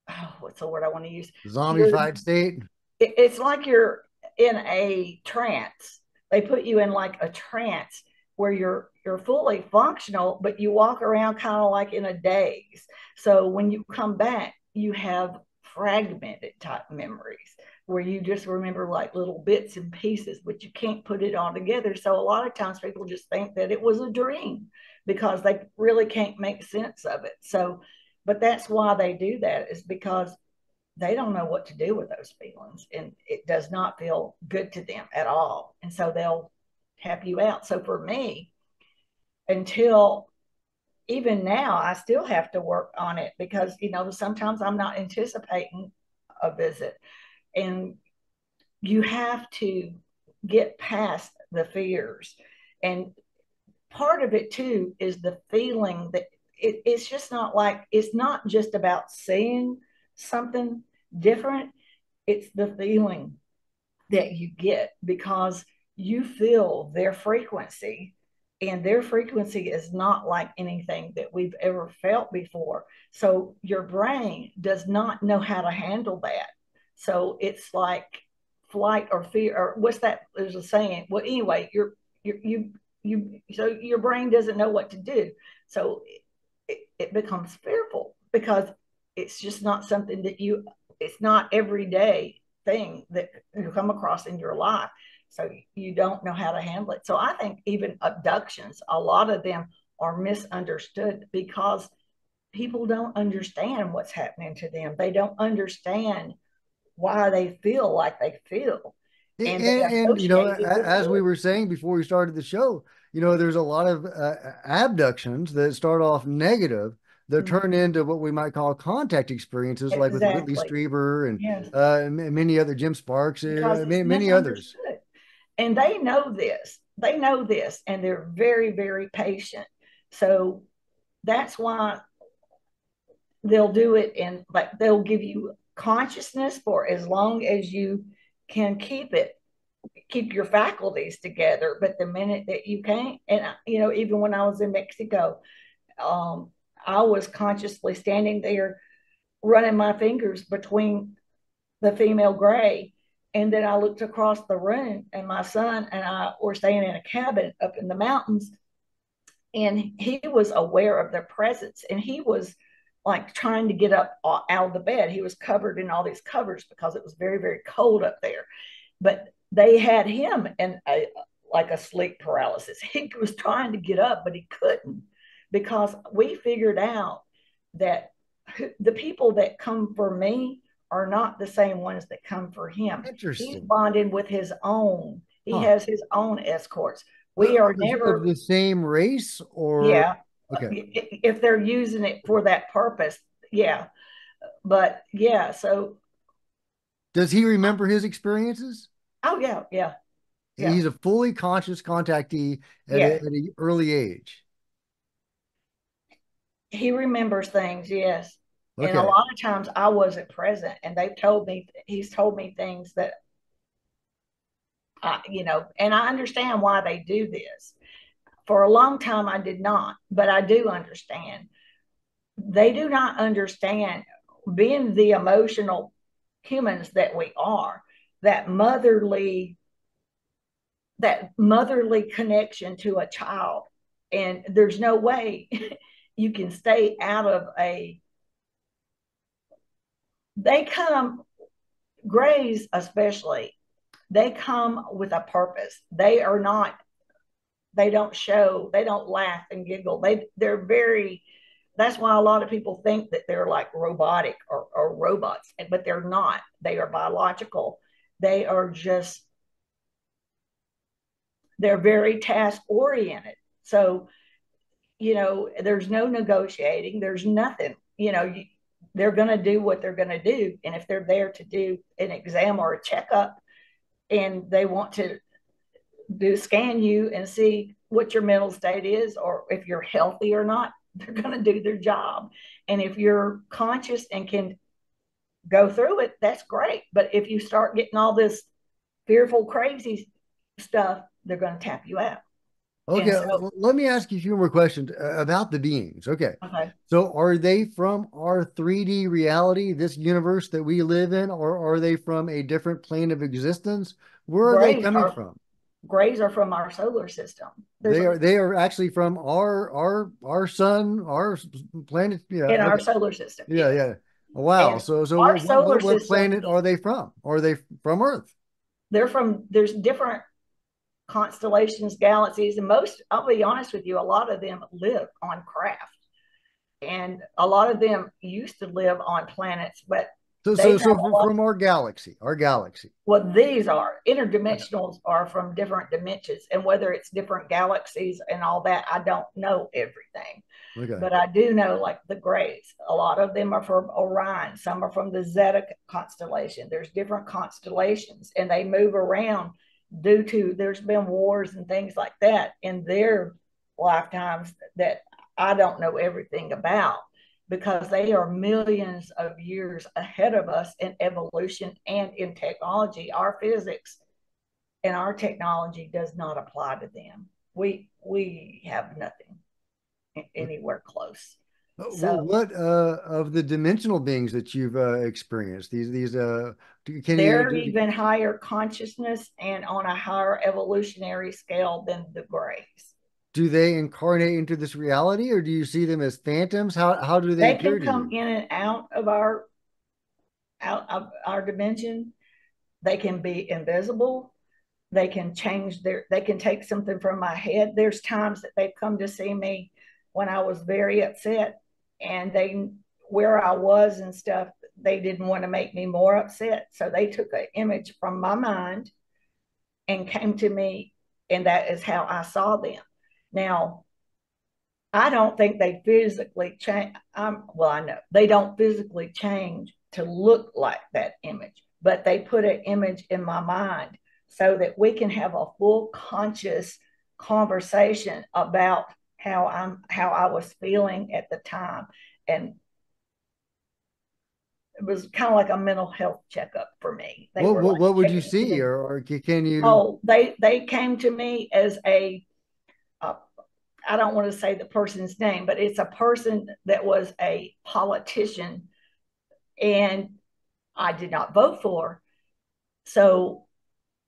oh, what's the word I want to use? You're, Zombified state. it's like you're in a trance. They put you in like a trance where you're fully functional, but you walk around kind of like in a daze. So when you come back, you have fragmented type memories where you just remember like little bits and pieces, but you can't put it all together. So a lot of times people just think that it was a dream because they really can't make sense of it. So, but that's why they do that is because they don't know what to do with those feelings and it does not feel good to them at all. And so they'll tap you out. So for me, until even now, I still have to work on it because, you know, sometimes I'm not anticipating a visit and you have to get past the fears. And part of it too is the feeling that it's just not like, it's not just about seeing something different, it's the feeling that you get because you feel their frequency and their frequency is not like anything that we've ever felt before. So your brain does not know how to handle that. So it's like flight or fear, or what's that? There's a saying. Well, anyway, so your brain doesn't know what to do. So it becomes fearful because it's just not something that it's not everyday thing that you come across in your life. So you don't know how to handle it. So I think even abductions, a lot of them are misunderstood because people don't understand what's happening to them. They don't understand why they feel like they feel. And they You know, associate it with as we fear. were saying before we started the show, you know, there's a lot of abductions that start off negative that turn Mm-hmm. into what we might call contact experiences, like with Whitley Exactly. Strieber and Yes. many other Jim Sparks, Because it's many others. misunderstood. And they know this. They know this, and they're very, very patient. So that's why they'll do it and like they'll give you consciousness for as long as you can keep your faculties together. But the minute that you can't, and you know, even when I was in Mexico, um, I was consciously standing there running my fingers between the female gray. And then I looked across the room, and my son and I were staying in a cabin up in the mountains. And he was aware of their presence, and he was like trying to get up out of the bed. He was covered in all these covers because it was very, very cold up there. But they had him in like a sleep paralysis. He was trying to get up, but he couldn't because we figured out that the people that come for me are not the same ones that come for him. He's Interesting. bonded with his own. He Huh. has his own escorts. We are Of never, the same race or yeah, okay. if they're using it for that purpose, yeah. But yeah, so, Does he remember his experiences? oh, yeah, yeah, yeah, He's a fully conscious contactee at yeah. an early age. He remembers things, yes. And a Okay. lot of times I wasn't present, and he's told me things that and I understand why they do this. For a long time, I did not, but I do understand. They do not understand, being the emotional humans that we are, that motherly connection to a child. And there's no way you can stay out of they come, grays especially, they come with a purpose. They don't show, they don't laugh and giggle. They're very, that's why a lot of people think that they're like robotic or robots, but they're not. They are biological. They are just, they're very task oriented. So, there's no negotiating, there's nothing, they're going to do what they're going to do. And if they're there to do an exam or a checkup, and they want to scan you and see what your mental state is, or if you're healthy or not, they're going to do their job. And if you're conscious and can go through it, that's great. But if you start getting all this fearful, crazy stuff, they're going to tap you out. Okay, And so, let me ask you a few more questions about the beings. Okay. okay, So are they from our 3D reality, this universe that we live in, or are they from a different plane of existence? Where are they grays coming are from? grays are from our solar system. There's They are actually from our sun, our planet. Yeah, in our okay. solar system, Yeah, yes. yeah. Wow. And So our solar what system, planet are they from? Are they from Earth? there's different constellations, galaxies, and most, I'll be honest with you, a lot of them live on craft. And a lot of them used to live on planets, but they've had a lot. From our galaxy. What these are Okay. interdimensionals are from different dimensions, and whether it's different galaxies and all that, I don't know everything. Okay. But I do know, like the grays, a lot of them are from Orion, some are from the Zeta constellation. There's different constellations, and they move around due to, there's been wars and things like that in their lifetimes that I don't know everything about, because they are millions of years ahead of us in evolution and in technology. Our physics and our technology does not apply to them. We have nothing anywhere close. So What of the dimensional beings that you've experienced? These can you they're even higher consciousness and on a higher evolutionary scale than the grays. do they incarnate into this reality, or do you see them as phantoms? How do they They appear can to come you? in and out of our dimension. They can be invisible. They can they can take something from my head. There's times that they've come to see me when I was very upset, and where I was and stuff, they didn't want to make me more upset. So they took an image from my mind and came to me, and that is how I saw them. Now, I don't think they physically change. Well, I know they don't physically change to look like that image, but they put an image in my mind so that we can have a full conscious conversation about how I was feeling at the time. And it was kind of like a mental health checkup for me. They were like What would you checking see, in. or can you Oh, they came to me as a I don't want to say the person's name, but it's a person that was a politician, and I did not vote for. So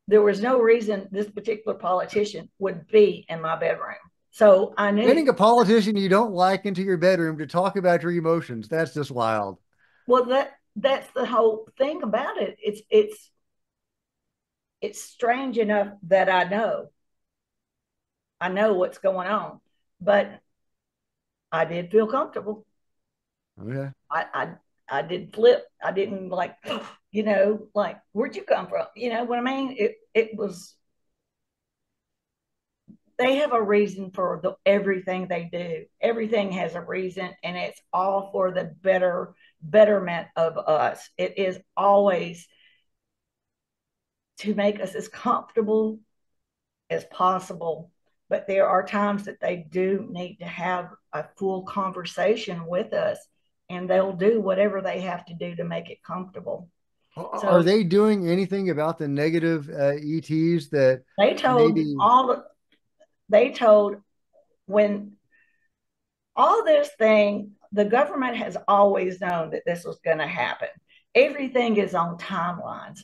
there was no reason this particular politician would be in my bedroom. So I knew, getting a politician you don't like into your bedroom to talk about your emotions? That's just wild. well, that's the whole thing about it. It's strange enough that I know what's going on, but I did feel comfortable. Okay. I did flip. I didn't like, like, where'd you come from? You know what I mean? It was, they have a reason for everything they do. Everything has a reason, and it's all for the betterment of us. It is always to make us as comfortable as possible. But there are times that they do need to have a full conversation with us, and they'll do whatever they have to do to make it comfortable. Are So they doing anything about the negative ETs that they told maybe? all the, they told when all this thing, the government has always known that this was going to happen. Everything is on timelines.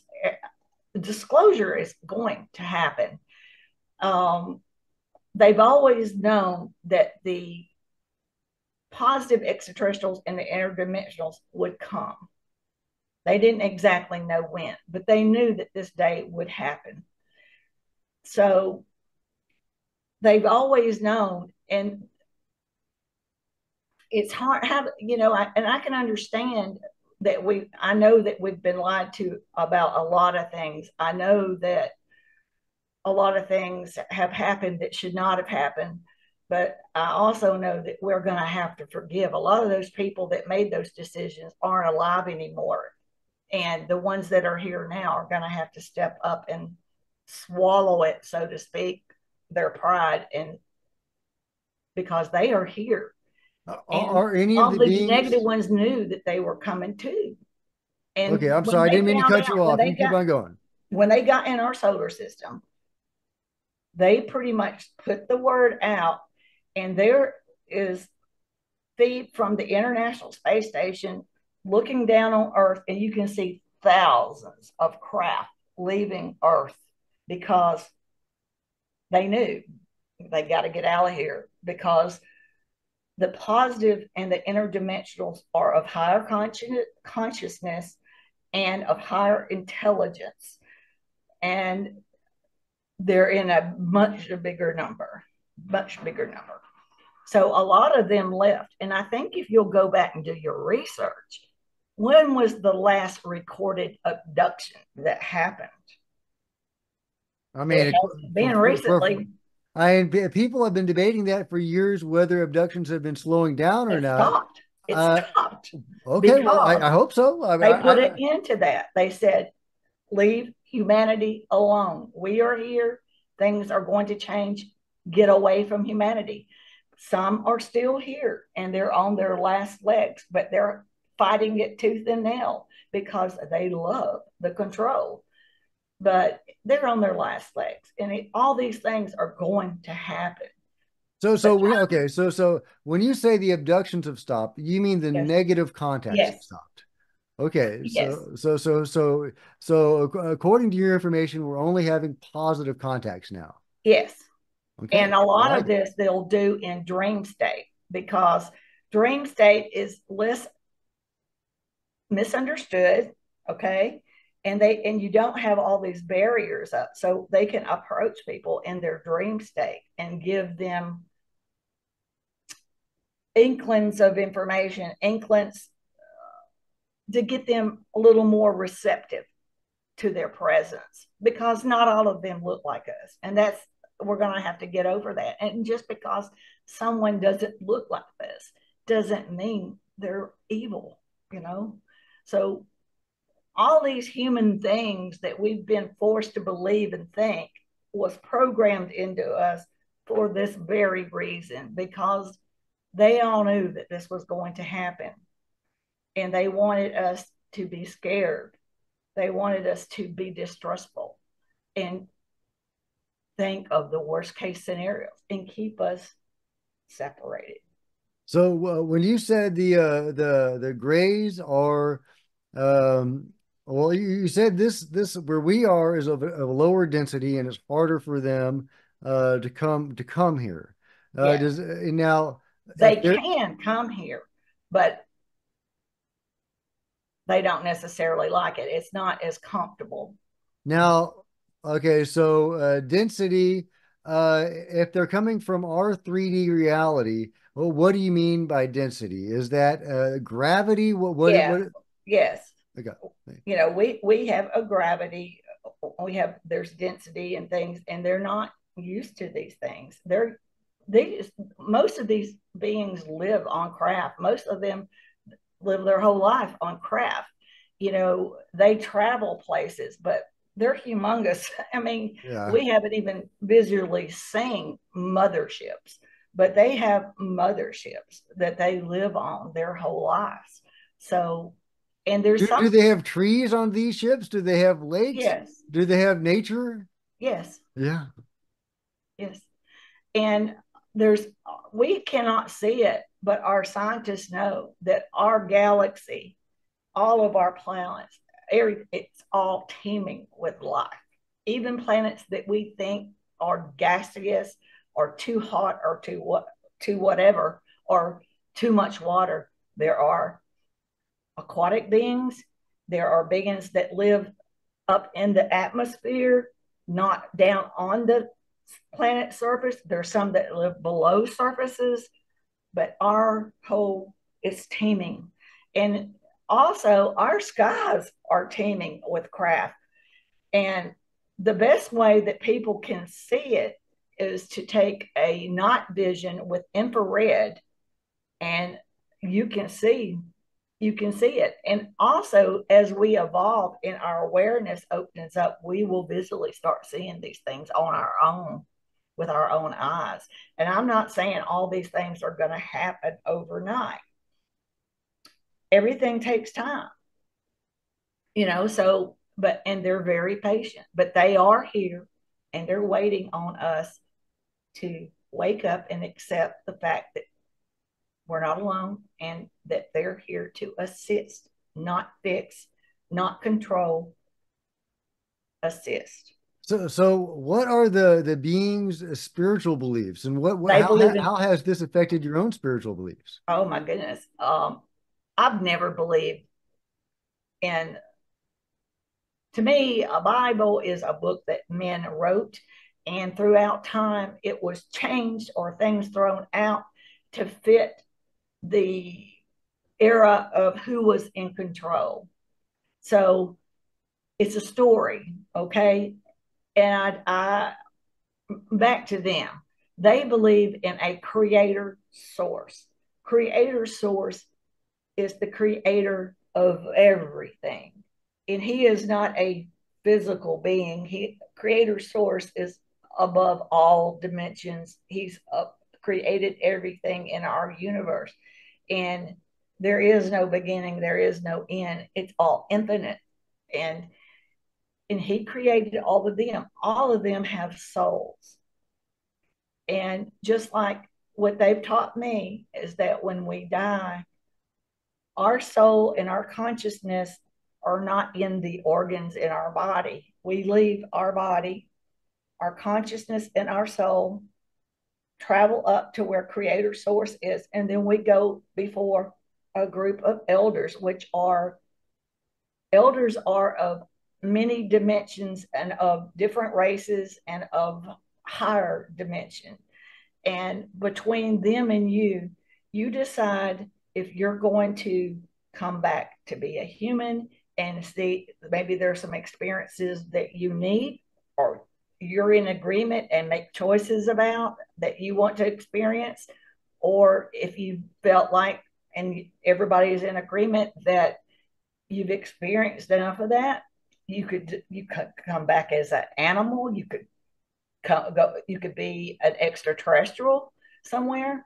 Disclosure is going to happen. Um, they've always known that the positive extraterrestrials and the interdimensionals would come. They didn't exactly know when, but they knew that this day would happen. So they've always known, and it's hard have and I can understand that I know that we've been lied to about a lot of things. I know that a lot of things have happened that should not have happened, but I also know that we're going to have to forgive. A lot of those people that made those decisions aren't alive anymore, and the ones that are here now are going to have to step up and swallow it, so to speak, their pride, and because they are here. And Are any of all the these negative beings? ones knew that they were coming too. Okay, And I'm when sorry, I they didn't mean to found cut out, you off. You keep on going. when they got in our solar system, they pretty much put the word out, and there is feed from the International Space Station looking down on Earth, and you can see thousands of craft leaving Earth because they knew they got to get out of here, because the positive and the interdimensionals are of higher consciousness and of higher intelligence. And they're in a much bigger number, much bigger number. So a lot of them left. And I think if you'll go back and do your research, when was the last recorded abduction that happened? I It mean, hasn't been recently. people have been debating that for years, whether abductions have been slowing down or It not. stopped. It Uh, stopped okay, well, because I hope so. they put an end to that. They said, leave humanity alone. We are here. Things are going to change. Get away from humanity. Some are still here and they're on their last legs, but they're fighting it tooth and nail because they love the control. But they're on their last legs, and all these things are going to happen. so But we okay. So when you say the abductions have stopped, you mean the yes, negative contacts have yes, stopped. Okay, yes, so according to your information, we're only having positive contacts now. yes. Okay, And a I lot like of it. this they'll do in dream state, because dream state is less misunderstood. Okay. And you don't have all these barriers up, so they can approach people in their dream state and give them inklings of information, inklings to get them a little more receptive to their presence, because not all of them look like us, and that's, we're going to have to get over that. And just because someone doesn't look like this doesn't mean they're evil, you know. So all these human things that we've been forced to believe and think was programmed into us for this very reason, because they all knew that this was going to happen, and they wanted us to be scared. They wanted us to be distrustful and think of the worst case scenarios and keep us separated. So when you said the grays are, um, well, you said this where we are is of a lower density and it's harder for them to come here. Yes, Does now if they they're can come here, but they don't necessarily like it. It's not as comfortable. now okay, so density if they're coming from our 3D reality, Well, what do you mean by density? Is that gravity? Yeah, What? yes. Okay. We have a gravity, we have there's density and things, and they're not used to these things. These most of these beings live on craft. Most of them live their whole life on craft. They travel places, but they're humongous. I mean, Yeah. we haven't even visually seen motherships, but they have motherships that they live on their whole lives. So, and there's Do some, they have trees on these ships? Do they have lakes? yes, Do they have nature? yes, Yeah. yes. And there's, we cannot see it, but our scientists know that our galaxy, all of our planets, it's all teeming with life. Even planets that we think are gaseous or too hot or too whatever or too much water, there are aquatic beings. There are beings that live up in the atmosphere, not down on the planet surface. There's some that live below surfaces, but our whole is teeming. And also, our skies are teeming with craft. And the best way that people can see it is to take a night vision with infrared, and you can see you can see it. And also, as we evolve and our awareness opens up, we will visually start seeing these things on our own with our own eyes. And I'm not saying all these things are going to happen overnight. Everything takes time, so, but, and they're very patient, but they are here and they're waiting on us to wake up and accept the fact that we're not alone and that they're here to assist, not fix, not control, assist. So what are the beings' spiritual beliefs, and They believe in, how has this affected your own spiritual beliefs? oh my goodness. I've never believed in, to me, a Bible is a book that men wrote, and throughout time it was changed or things thrown out to fit the era of who was in control. So it's a story, okay? And I back to them. They believe in a creator source. Creator source is the creator of everything. And he is not a physical being. He creator source is above all dimensions. He's created everything in our universe. And there is no beginning, there is no end. It's all infinite. And he created all of them. All of them have souls. And just like what they've taught me is that when we die, our soul and our consciousness are not in the organs in our body. We leave our body, our consciousness and our soul travel up to where creator source is. And then we go before a group of elders are of many dimensions and of different races and of higher dimension. And between them and you decide if you're going to come back to be a human and see maybe there's some experiences that you need or you're in agreement and make choices about that you want to experience, or if you felt like and everybody's in agreement that you've experienced enough of that, you could come back as an animal, you could be an extraterrestrial somewhere.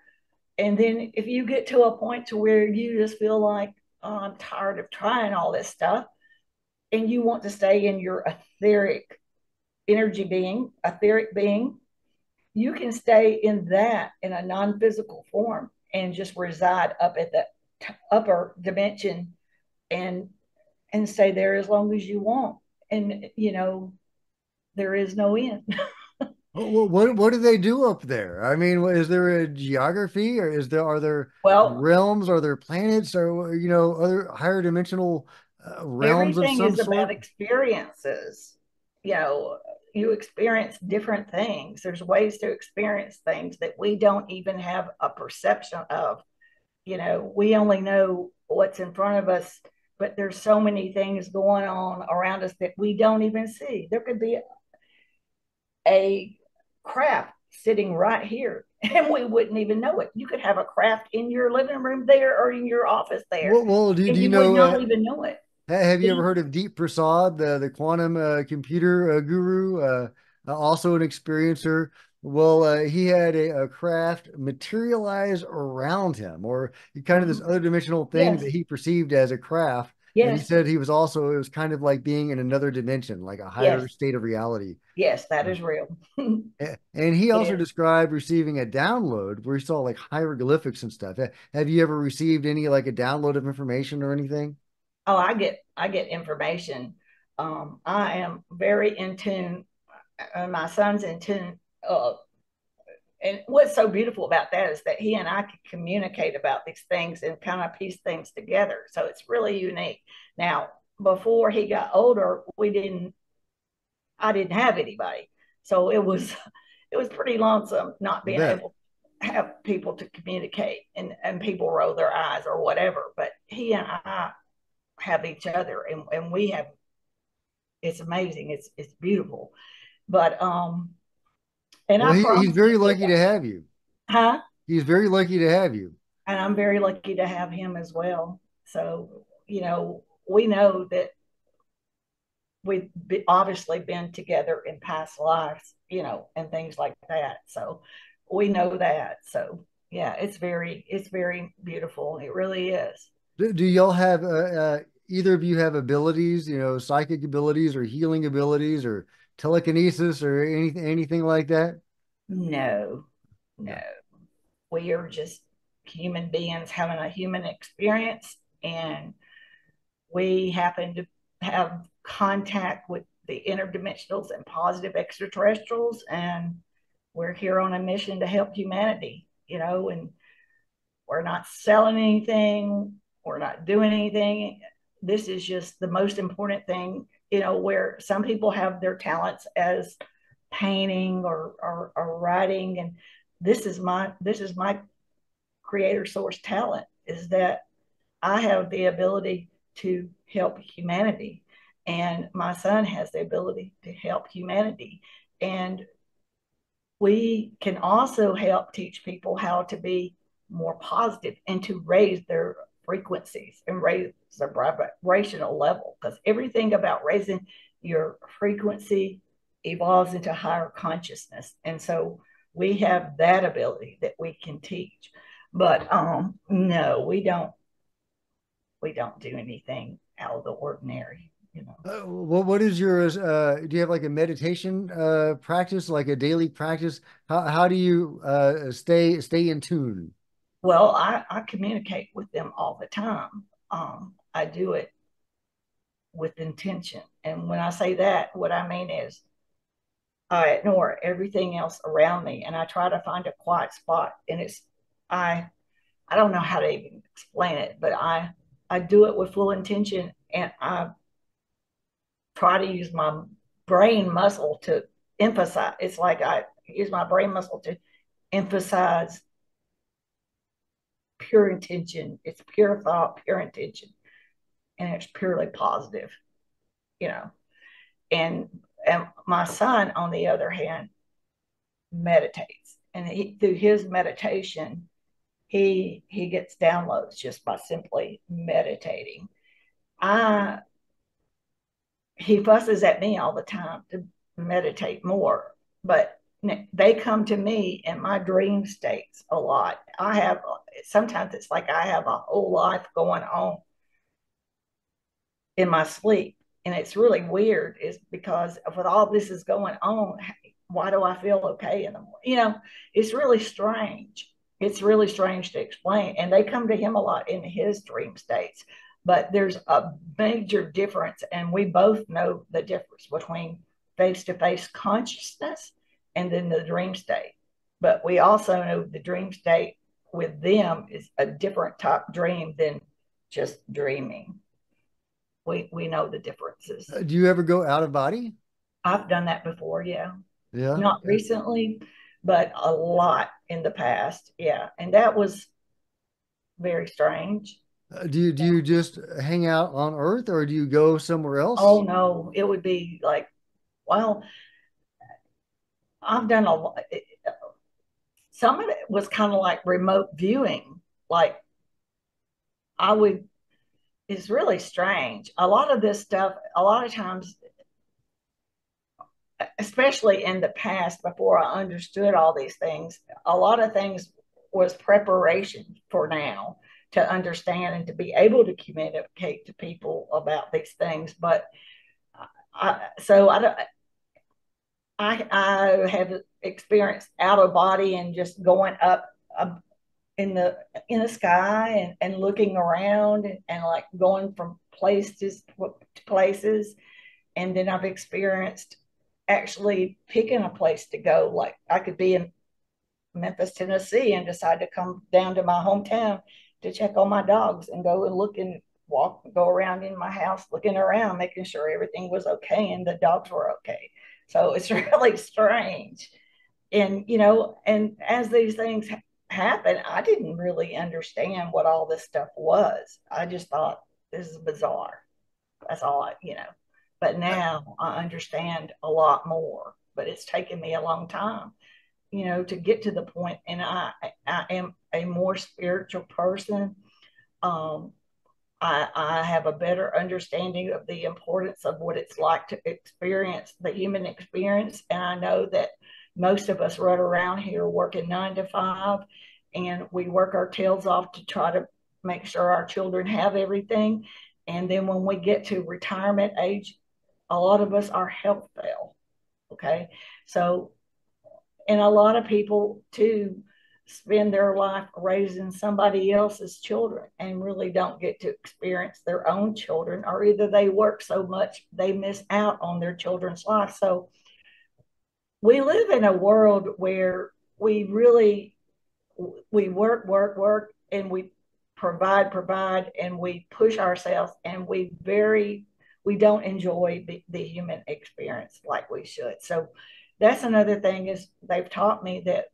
And then if you get to a point to where you just feel like, oh, I'm tired of trying all this stuff, and you want to stay in your etheric etheric being, you can stay in that in a non-physical form and just reside up at the upper dimension and stay there as long as you want. And there is no end. What do they do up there? I mean, is there a geography, or are there Well, realms? Are there planets, or other higher dimensional realms of everything some is about sort? experiences. You know, you experience different things. There's ways to experience things that we don't even have a perception of. We only know what's in front of us, but there's so many things going on around us that we don't even see. There could be a craft sitting right here and we wouldn't even know it. You could have a craft in your living room there or in your office there, Well, do and you you would know? not even know it. Have you ever heard of Deep Prasad, the quantum computer guru, also an experiencer? Well, he had a craft materialize around him, or kind of this Mhm. other dimensional thing Yes, that he perceived as a craft. And he yes, said he was also, it was kind of like being in another dimension, like a higher yes, state of reality. yes, that Uh, is real. It And he also is. described receiving a download where he saw like hieroglyphics and stuff. Have you ever received any like a download of information or anything? Oh, I get information. I am very in tune, and my son's in tune. And what's so beautiful about that is that he and I can communicate about these things and kind of piece things together. So it's really unique. Now, before he got older, I didn't have anybody. So it was pretty lonesome not I being bet. able to have people to communicate, and people roll their eyes or whatever. But he and I have each other, and we have, it's amazing. It's beautiful. But and Well, I he's promise very you that, lucky to have you. huh? He's very lucky to have you. And I'm very lucky to have him as well. So, we know that we've obviously been together in past lives, and things like that. So we know that. So yeah, it's very beautiful. It really is. Do y'all have either of you have abilities, psychic abilities or healing abilities or telekinesis or anything like that? No, no. Yeah. We are just human beings having a human experience, and we happen to have contact with the interdimensionals and positive extraterrestrials, and we're here on a mission to help humanity, and we're not selling anything, we're not doing anything. This is just the most important thing, where some people have their talents as painting or writing, and this is my creator source talent, is that I have the ability to help humanity, and my son has the ability to help humanity. And we can also help teach people how to be more positive and to raise their frequencies and raise their vibrational level, because everything about raising your frequency evolves into higher consciousness. And so we have that ability that we can teach. But no, we don't do anything out of the ordinary. What is yours? Do you have like a meditation practice, like a daily practice? How do you stay in tune? Well, I communicate with them all the time. I do it with intention. And when I say that, what I mean is I ignore everything else around me and I try to find a quiet spot. And I I don't know how to even explain it, but I do it with full intention, and I try to use my brain muscle to emphasize. It's like I use my brain muscle to emphasize pure intention. It's pure thought, pure intention, and it's purely positive, you know. And and my son, on the other hand, meditates, and through his meditation, he gets downloads just by simply meditating. I He fusses at me all the time to meditate more, but they come to me in my dream states a lot. Sometimes it's like I have a whole life going on in my sleep. And it's really weird, is because with all this is going on, why do I feel okay in the morning? It's really strange. It's really strange to explain. And they come to him a lot in his dream states. But there's a major difference. And we both know the difference between face to face consciousness and then the dream state. But we also know the dream state with them is a different type dream than just dreaming. We know the differences. Do you ever go out of body? I've done that before, yeah. Yeah. Not recently, but a lot in the past. Yeah. And that was very strange. Do you just hang out on Earth or do you go somewhere Oh else? no, it would be like, well, I've done a lot. Some of it was kind of like remote viewing. Like I would, it's really strange. A lot of this stuff, a lot of times, especially in the past, before I understood all these things, a lot of things was preparation for now to understand and to be able to communicate to people about these things. But so I don't, I have experienced out of body and just going up in the sky and looking around and like going from places to places. And then I've experienced actually picking a place to go. Like I could be in Memphis, Tennessee, and decide to come down to my hometown to check on my dogs and go and look and walk, go around in my house, looking around, making sure everything was okay and the dogs were okay. So it's really strange. And, and as these things happen, I didn't really understand what all this stuff was. I just thought this is bizarre. That's all But now I understand a lot more, but it's taken me a long time, to get to the point. And I am a more spiritual person. Um, I have a better understanding of the importance of what it's like to experience the human experience. And I know that most of us run around here working 9 to 5, and we work our tails off to try to make sure our children have everything. And then when we get to retirement age, a lot of us, our health fail. Okay. So, and a lot of people too spend their life raising somebody else's children and really don't get to experience their own children, or either they work so much they miss out on their children's life. So we live in a world where we work, and we provide, and we push ourselves, and we don't enjoy the human experience like we should. So that's another thing is they've taught me that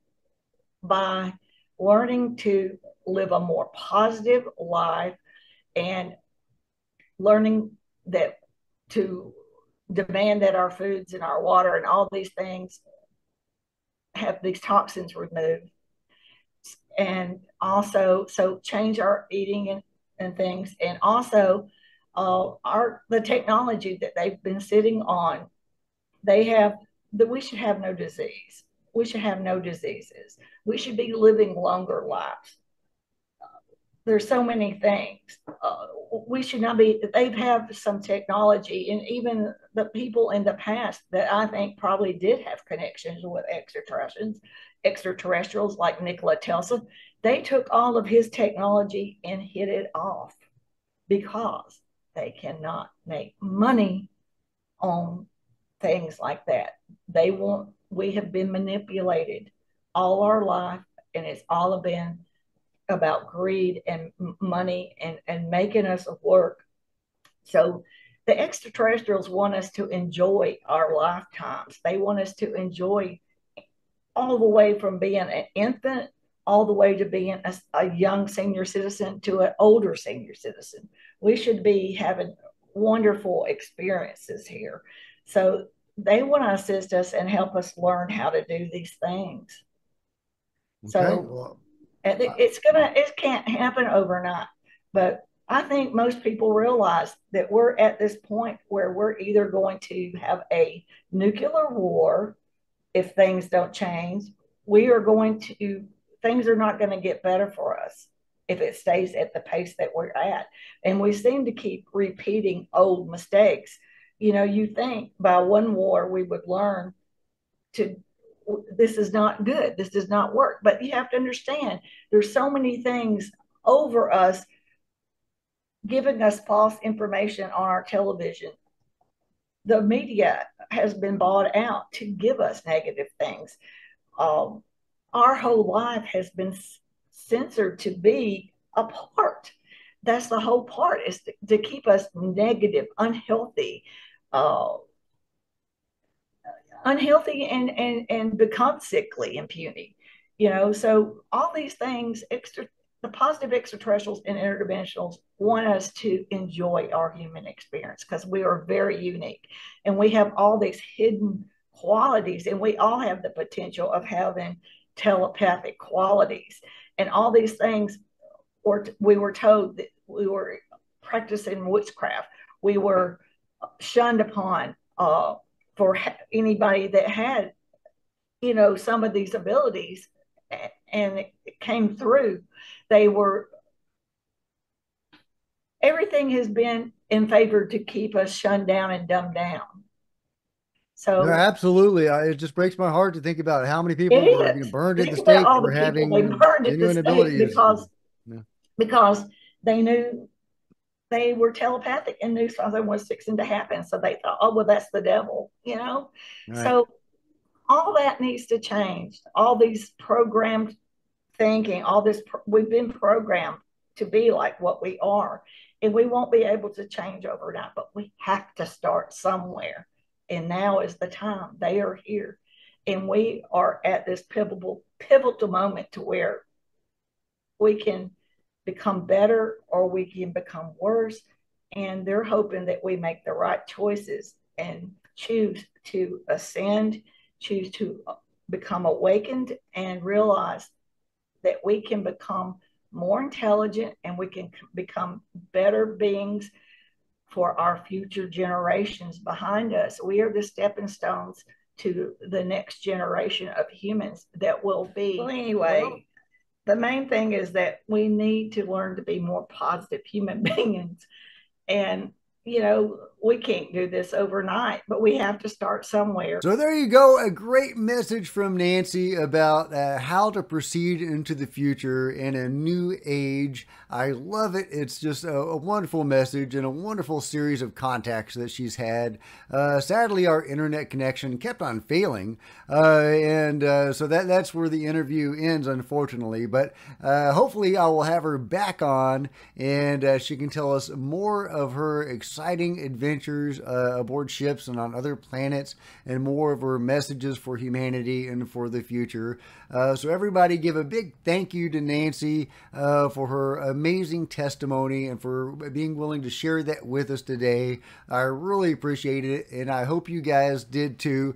by learning to live a more positive life and learning that to demand that our foods and our water and all these things have these toxins removed, and also so change our eating and things, and also our the technology that they've been sitting on, they have that we should have no disease, we should have no diseases, we should be living longer lives. There's so many things. We should not be, they have some technology, and even the people in the past that I think probably did have connections with extraterrestrials like Nikola Tesla, they took all of his technology and hid it off because they cannot make money on things like that. They want, we have been manipulated all our life, and it's all been about greed and money and making us work. So the extraterrestrials want us to enjoy our lifetimes. They want us to enjoy all the way from being an infant all the way to being a young senior citizen to an older senior citizen. We should be having wonderful experiences here. So they want to assist us and help us learn how to do these things. Okay. So Well, I, it can't happen overnight, but I think most people realize that we're at this point where we're either going to have a nuclear war if things don't change. We are going to, things are not going to get better for us if it stays at the pace that we're at. And we seem to keep repeating old mistakes. You think by one war we would learn to, this is not good, this does not work, but you have to understand there's so many things over us giving us false information on our television. The media has been bought out to give us negative things. um, our whole life has been censored to be a part. That's the whole part, is to keep us negative, unhealthy, uh, unhealthy and become sickly and puny. So all these things, the positive extraterrestrials and interdimensionals want us to enjoy our human experience because we are very unique and we have all these hidden qualities, and we all have the potential of having telepathic qualities and all these things. Or we were told that we were practicing witchcraft. We were shunned upon for anybody that had, some of these abilities, and it came through. They were, everything has been in favor to keep us shunned down and dumbed down. No, So absolutely. It just breaks my heart to think about how many it people were is. burned at the Think about stake all for the people they having burned at the genuine stake abilities. Yeah. because they knew they were telepathic and knew something was fixing to happen. So they thought, oh, well, that's the devil. Right. So all that needs to change. All these programmed thinking, all this, we've been programmed to be like what we are. And we won't be able to change overnight, but we have to start somewhere. And now is the time. They are here. And we are at this pivotal moment to where we can become better or we can become worse. And they're hoping that we make the right choices and choose to ascend, choose to become awakened, and realize that we can become more intelligent and we can become better beings for our future generations behind us. We are the stepping stones to the next generation of humans that will be. Well, anyway, the main thing is that we need to learn to be more positive human beings. And, we can't do this overnight, but we have to start somewhere. So there you go, a great message from Nancy about how to proceed into the future in a new age. I love it. It's just a wonderful message and a wonderful series of contacts that she's had. Sadly, our internet connection kept on failing, so that's where the interview ends, unfortunately. But hopefully I will have her back on, and she can tell us more of her exciting adventures aboard ships and on other planets, and more of her messages for humanity and for the future. So everybody give a big thank you to Nancy for her amazing testimony and for being willing to share that with us today. I really appreciate it, and I hope you guys did too.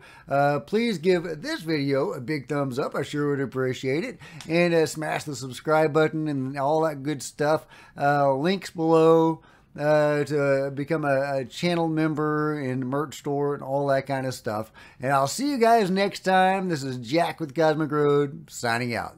Please give this video a big thumbs up. I sure would appreciate it. And smash the subscribe button and all that good stuff. Links below to become a channel member and merch store and all that kind of stuff. And I'll see you guys next time. This is Jack with Cosmic Road signing out.